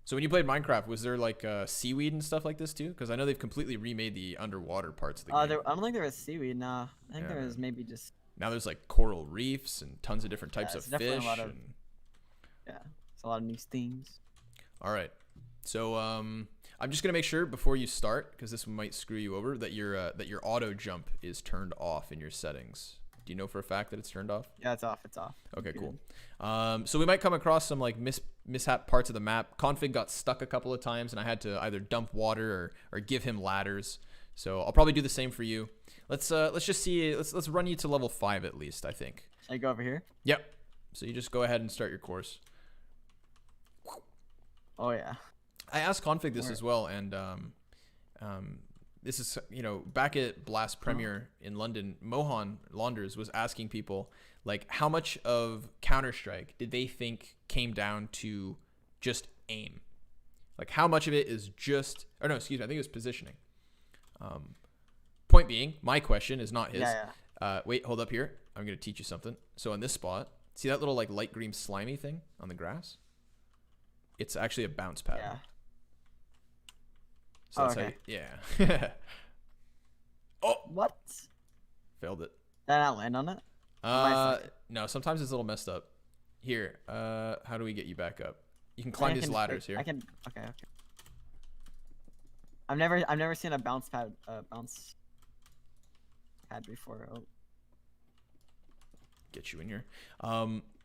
So when you played Minecraft, was there like seaweed and stuff like this too? Because I know they've completely remade the underwater parts of the game. I don't think there was seaweed. Nah, I think Yeah, there man. was maybe just. Now there's like coral reefs and tons of different types of It's definitely a fish. lot of. And... Yeah, it's a lot of new themes. All right. So I'm just gonna make sure before you start, because this might screw you over, that your auto jump is turned off in your settings. Do you know for a fact that it's turned off? Yeah, it's off. It's off. Okay, Good. cool. So we might come across some like mishap parts of the map. Config got stuck a couple of times, and I had to either dump water or give him ladders. So I'll probably do the same for you. Let's just see. Let's run you to level 5 at least. I think. Should I go over here? Yep. So you just go ahead and start your course. Oh yeah. I asked Config this as well, and this is, you know, back at Blast Premier in London, Mohan Launders was asking people like how much of Counter-Strike did they think came down to just aim, like how much of it is just, or no, excuse me, I think it was positioning. Point being, my question is not his. Yeah. Wait, hold up here. I'm gonna teach you something. So on this spot, see that little like light green slimy thing on the grass? It's actually a bounce pad. Yeah. So that's okay. yeah. Oh, What? failed it. Did I not land on it? No, sometimes it's a little messed up. Here, how do we get you back up? You can climb these ladders here. I can. Okay. I've never seen a bounce pad before. Oh. Get you in here.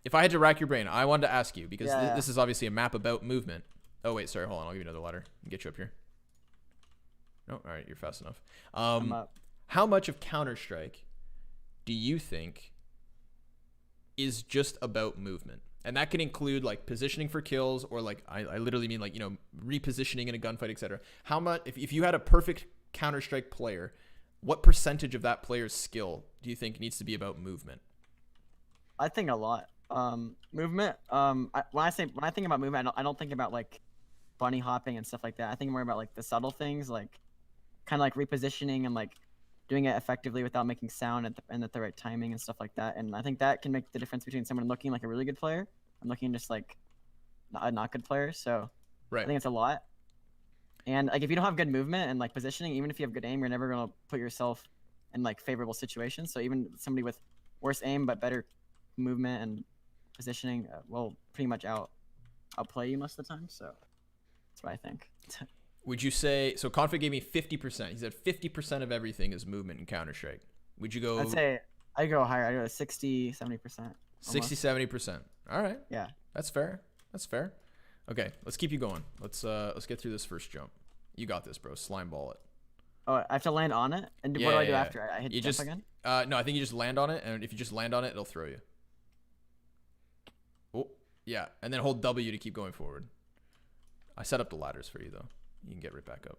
If I had to rack your brain, I wanted to ask you because Yeah. This is obviously a map about movement. Oh wait, sorry, hold on. I'll give you another ladder and get you up here. No, all right, you're fast enough. I'm up. How much of Counter-Strike do you think is just about movement? And that can include like positioning for kills, or like I literally mean like, you know, repositioning in a gunfight, etc. How much, if you had a perfect Counter-Strike player, what percentage of that player's skill do you think needs to be about movement? I think a lot. Movement. When I think about movement, I don't think about like bunny hopping and stuff like that. I think more about like the subtle things, like kind of like repositioning and like doing it effectively without making sound and at the right timing and stuff like that. And I think that can make the difference between someone looking like a really good player and looking just like a not good player. So Right. I think it's a lot. And like if you don't have good movement and like positioning, even if you have good aim, you're never gonna put yourself in like favorable situations. So even somebody with worse aim but better movement and positioning will pretty much outplay you most of the time. So that's what I think. Would you say, so Config gave me 50%. He said 50% of everything is movement in Counter-Strike. Would you go? I'd say I go higher. I go to 60, 70%. 60, 70%. All right. Yeah. That's fair. That's fair. Okay, let's keep you going. Let's get through this first jump. You got this, bro. Slime ball it. Oh, I have to land on it? And what do I do after? I hit jump again? No, I think you just land on it, and if you just land on it, it'll throw you. Oh, yeah, and then hold W to keep going forward. I set up the ladders for you, though. You can get right back up.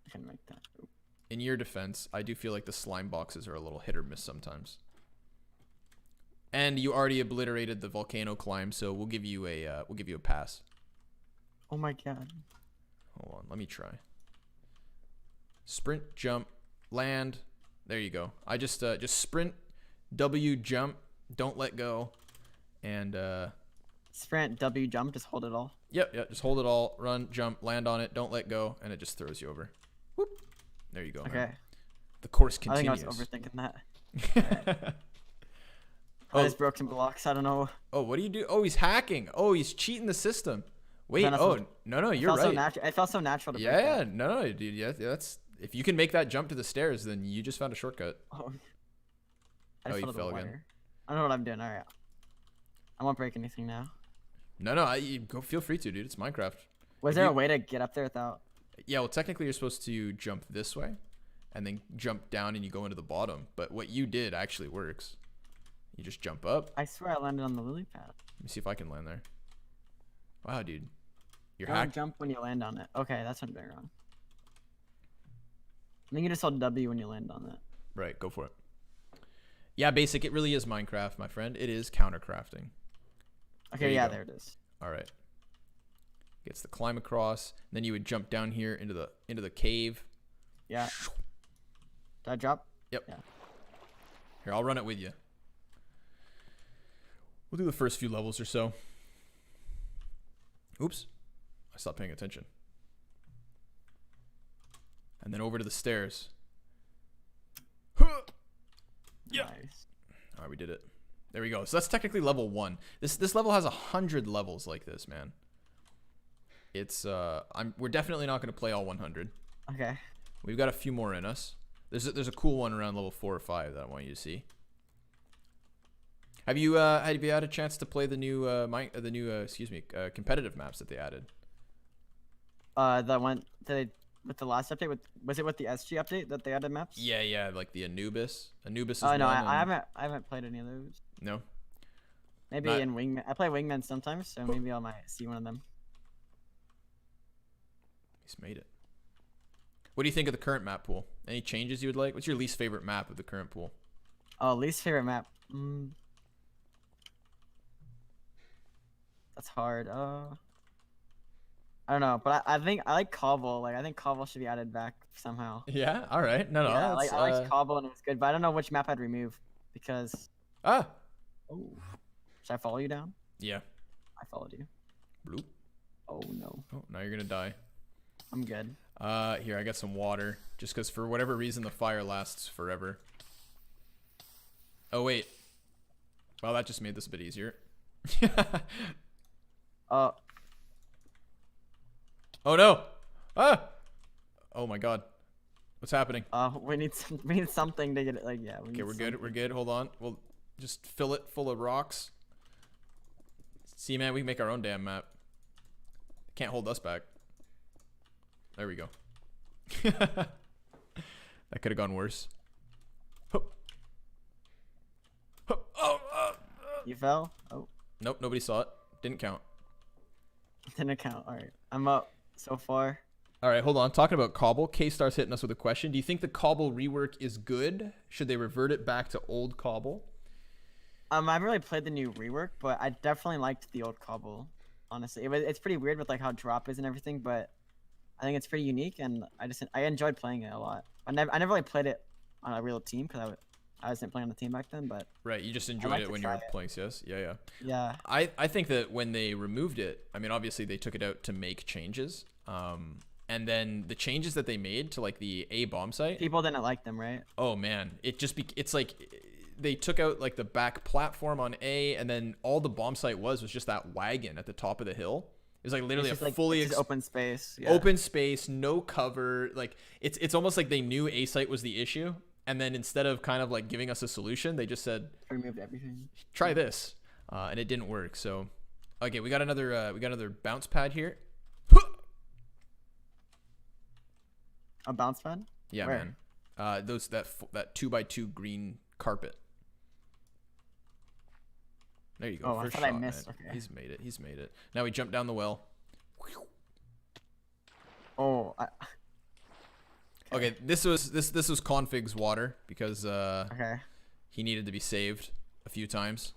I can make that. Ooh. In your defense, I do feel like the slime boxes are a little hit or miss sometimes. And you already obliterated the volcano climb, so we'll give you a pass. Oh my god. Hold on, let me try. Sprint, jump, land. There you go. I just sprint, W, jump, don't let go, and Sprint, W, jump, just hold it all. Yep, just hold it all, run, jump, land on it, don't let go, and it just throws you over. Whoop. There you go. Okay. Man. The course continues. I think I was overthinking that. I just broke some blocks. I don't know. Oh, what do you do? Oh, he's hacking. Oh, he's cheating the system. Wait. Oh, no, you're right. It felt so natural to break yeah, that. no, dude. Yeah, that's, if you can make that jump to the stairs, then you just found a shortcut. Oh, you fell again. I don't know what I'm doing. All right. I won't break anything now. No, you go. Feel free to, dude. It's Minecraft. Was there a way to get up there without? Yeah, well, technically you're supposed to jump this way, and then jump down, and you go into the bottom. But what you did actually works. You just jump up. I swear I landed on the lily pad. Let me see if I can land there. Wow, dude. You're Don't jump when you land on it. Okay, that's what I'm doing wrong. I think you just hold W when you land on it. Right, go for it. Yeah, basic. It really is Minecraft, my friend. It is countercrafting. Okay, yeah, there it is. All right. Gets the climb across. Then you would jump down here into the cave. Yeah. Did I drop? Yep. Yeah. Here, I'll run it with you. We'll do the first few levels or so. Oops. I stopped paying attention. And then over to the stairs. Yeah. Nice. All right, we did it. There we go. So that's technically level 1. This level has 100 levels like this, man. It's we're definitely not going to play all 100. Okay. We've got a few more in us. There's a cool one around level 4 or 5 that I want you to see. Have you had a chance to play the new competitive maps that they added? That one with the last update. Was it with the SG update that they added maps? Yeah, like the Anubis. Anubis is Oh no, one. I haven't played any of those. No. Maybe in Wingman. I play Wingman sometimes, so maybe I might see one of them. He's made it. What do you think of the current map pool? Any changes you would like? What's your least favorite map of the current pool? Oh, least favorite map. That's hard. I don't know, but I think I like Cobble. Like I think Cobble should be added back somehow. Yeah. All right. No. Yeah, I like Cobble and it was good, but I don't know which map I'd remove because. Oh. Should I follow you down? Yeah. I followed you. Bloop. Oh no. Oh, now you're gonna die. I'm good. Here I got some water, just because for whatever reason the fire lasts forever. Oh wait. Well, that just made this a bit easier. Oh no! Ah! Oh my god. What's happening? We need something to get it. Like yeah. Okay, we're good. We're good. Hold on. We'll just fill it full of rocks. See, man, we can make our own damn map. Can't hold us back. There we go. That could have gone worse. You fell? Oh. Nope, nobody saw it. Didn't count. Didn't count. All right, I'm up so far. All right, hold on. Talking about Cobble, K-Star's hitting us with a question. Do you think the Cobble rework is good? Should they revert it back to old Cobble? I haven't really played the new rework, but I definitely liked the old Cobble. Honestly, it's pretty weird with like how drop is and everything, but I think it's pretty unique, and I enjoyed playing it a lot. I never really played it on a real team because I wasn't playing on the team back then, but right, you just enjoyed it when you were playing CS. Yeah. I think that when they removed it, I mean, obviously they took it out to make changes, and then the changes that they made to like the A bomb site, people didn't like them, right? Oh man, it's like they took out like the back platform on A, and then all the bomb site was just that wagon at the top of the hill. It was like literally fully open space. Yeah. Open space, no cover. Like it's almost like they knew A site was the issue, and then instead of kind of like giving us a solution, they just said removed everything. Try this, and it didn't work. So, okay, we got another bounce pad here. A bounce pad? Yeah, where? Man. That 2x2 green carpet. There you go. Oh, First I thought shot, I missed. man. Okay. He's made it. He's made it. Now we jump down the well. Oh. Okay, this was Config's water because okay. He needed to be saved a few times.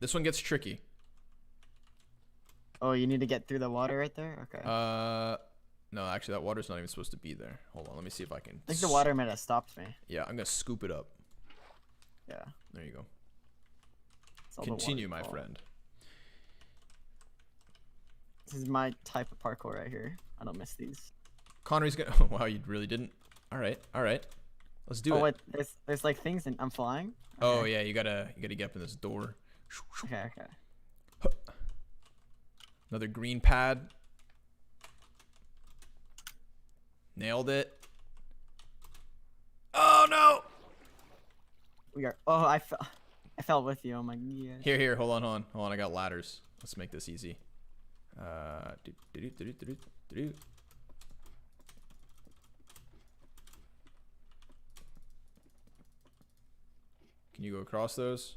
This one gets tricky. Oh, you need to get through the water right there? Okay. No, actually that water's not even supposed to be there. Hold on, let me see if I can. I think the water might have stopped me. Yeah, I'm gonna scoop it up. Yeah. There you go. Continue, my friend. This is my type of parkour right here. I don't miss these. Connery's gonna. Oh, wow, you really didn't. All right. Let's do it. Wait, there's like things and I'm flying. Okay. Oh yeah, you gotta get up in this door. Okay. Another green pad. Nailed it. Oh no! Oh, I fell with you. Oh my god. Here. Hold on. I got ladders. Let's make this easy. Can you go across those?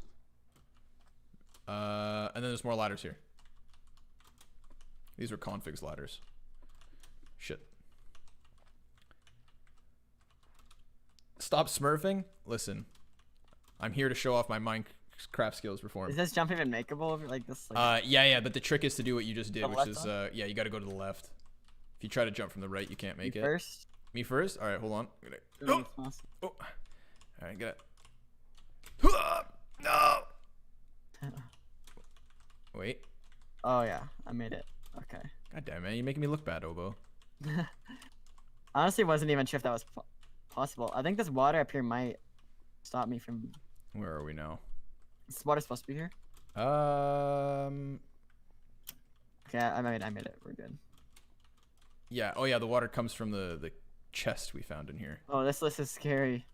And then there's more ladders here. These were Config's ladders. Shit. Stop smurfing. Listen, I'm here to show off my Minecraft skills. Perform. Is this jump even makeable? Like this? Yeah. But the trick is to do what you just did, which is yeah, you got to go to the left. If you try to jump from the right, you can't make it. First. Me first. All right, hold on. Oh. All right, get it. No. Wait. Oh yeah, I made it. Okay. God damn, man. You're making me look bad, Obo. Honestly, wasn't even sure if that was possible. I think this water up here might stop me from. Where are we now? This water's supposed to be here. Um. Okay, I made it. We're good. Yeah. Oh yeah. The water comes from the chest we found in here. Oh, this list is scary.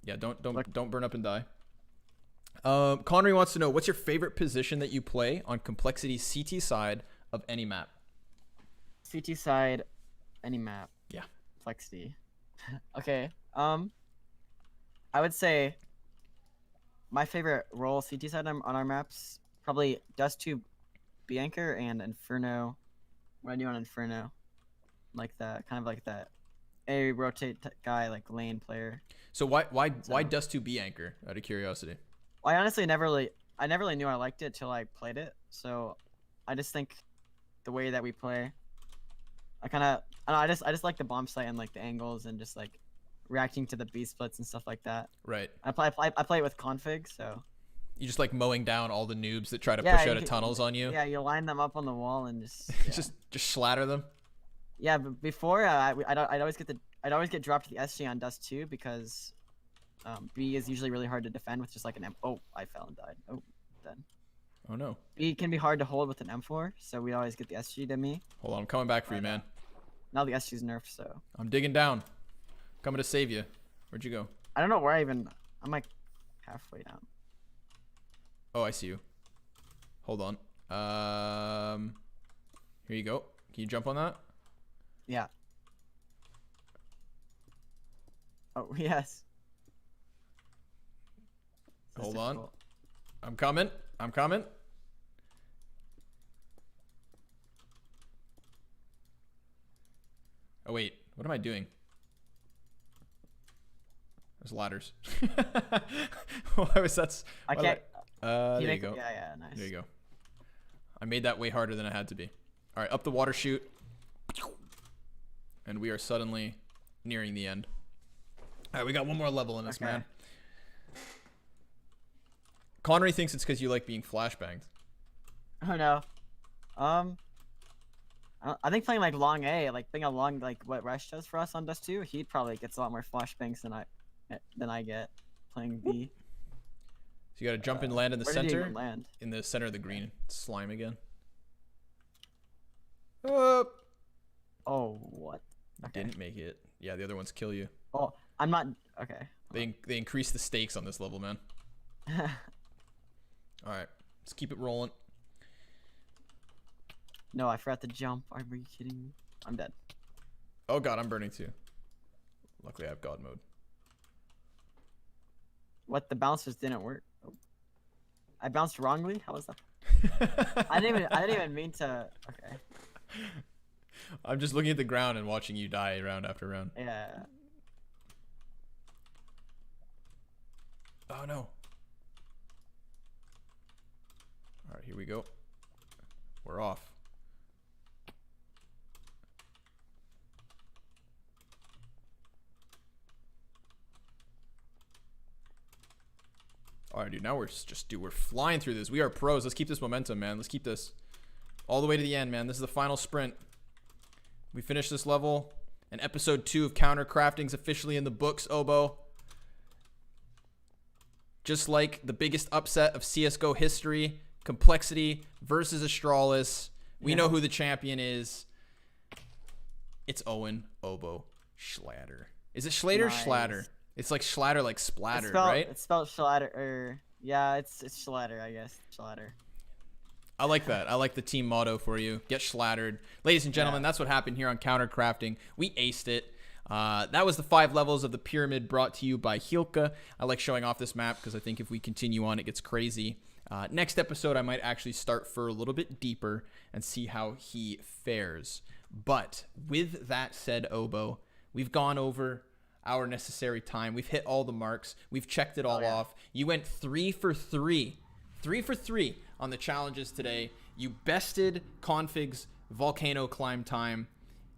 Yeah. Don't burn up and die. Connery wants to know, what's your favorite position that you play on Complexity's CT side of any map? CT side, any map. Yeah. Complexity. Okay. I would say my favorite role CT side on our maps probably Dust 2 B anchor and Inferno. What I do on Inferno, like that, kind of like that. A rotate guy, like lane player. So why Dust 2 B anchor? Out of curiosity. I honestly never really knew I liked it till I played it. So I just think the way that we play, I just like the bomb site and like the angles and just like reacting to the B splits and stuff like that. Right. I play it with config, so You just like mowing down all the noobs that try to yeah, push out of tunnels on you. Yeah, you line them up on the wall and just yeah. just slatter them. Yeah, but before I'd always get dropped to the SG on Dust 2 because B is usually really hard to defend with just like an M. Oh, I fell and died. Oh, dead. Oh no. B can be hard to hold with an M4, so we always get the SG to me. Hold on, I'm coming back for you, man. Now the SG's nerfed, so. I'm digging down. Coming to save you. Where'd you go? I don't know where I'm like halfway down. Oh, I see you. Hold on. Here you go. Can you jump on that? Yeah. Oh, yes. Hold on. I'm coming. I'm coming. Oh, wait. What am I doing? There's ladders. Why was that? I can't. There you go. Yeah, nice. There you go. I made that way harder than it had to be. All right, up the water chute. And we are suddenly nearing the end. All right, we got one more level in this, man. Connery thinks it's because you like being flashbanged. Oh no. I think playing like long A, like being a long like what Rush does for us on Dust 2, he probably gets a lot more flashbangs than I get playing B. So you got to jump and land in the Where did you center. even land? In the center of the green slime again. Oh, what? Didn't make it. Yeah, the other ones kill you. Oh, I'm not. Okay. They increase the stakes on this level, man. All right, let's keep it rolling. No, I forgot to jump. Are you kidding me? I'm dead. Oh god, I'm burning too. Luckily, I have God mode. What? The bounce just didn't work. Oh. I bounced wrongly. How was that? I didn't even mean to. Okay. I'm just looking at the ground and watching you die round after round. Yeah. Oh no. All right, here we go. We're off. All right, dude. Now we're flying through this. We are pros. Let's keep this momentum, man. Let's keep this all the way to the end, man. This is the final sprint. We finished this level, and episode 2 of Countercrafting's officially in the books, Obo. Just like the biggest upset of CSGO history, Complexity versus Astralis. We know who the champion is. It's Owen Obo Schlatter. Is it Schlatter or Schlatter? It's like Schlatter, like splattered, right? It's spelled Schlatter. Yeah, it's Schlatter, I guess. Schlatter. I like that. I like the team motto for you. Get schlattered. Ladies and gentlemen, that's what happened here on Countercrafting. We aced it. That was the 5 levels of the pyramid brought to you by Hilka. I like showing off this map because I think if we continue on, it gets crazy. Next episode, I might actually start for a little bit deeper and see how he fares. But with that said, Obo, we've gone over our necessary time. We've hit all the marks. We've checked it all off. You went 3 for 3. 3 for 3 on the challenges today. You bested Config's Volcano climb time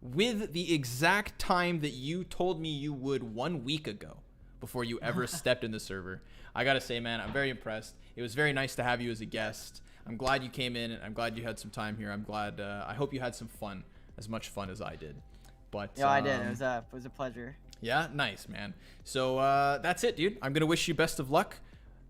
with the exact time that you told me you would 1 week ago before you ever stepped in the server. I gotta say, man, I'm very impressed. It was very nice to have you as a guest. I'm glad you came in, and I'm glad you had some time here. I'm glad. I hope you had some fun, as much fun as I did. But Yeah, I did. It was a pleasure. yeah, nice, man. So that's it, dude. I'm gonna wish you best of luck.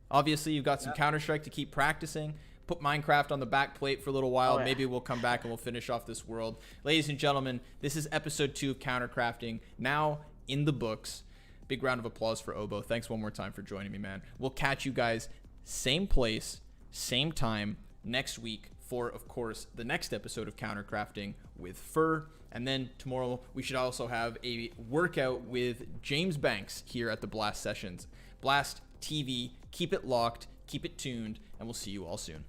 Obviously, you've got some Counter-Strike to keep practicing. Put Minecraft on the back plate for a little while. Oh, yeah. Maybe we'll come back and we'll finish off this world. Ladies and gentlemen, this is episode 2 of Countercrafting, now in the books. Big round of applause for Obo. Thanks one more time for joining me, man. We'll catch you guys same place, same time next week for, of course, the next episode of Countercrafting with Fur. And then tomorrow we should also have a workout with James Banks here at the Blast Sessions. Blast TV, keep it locked, keep it tuned, and we'll see you all soon.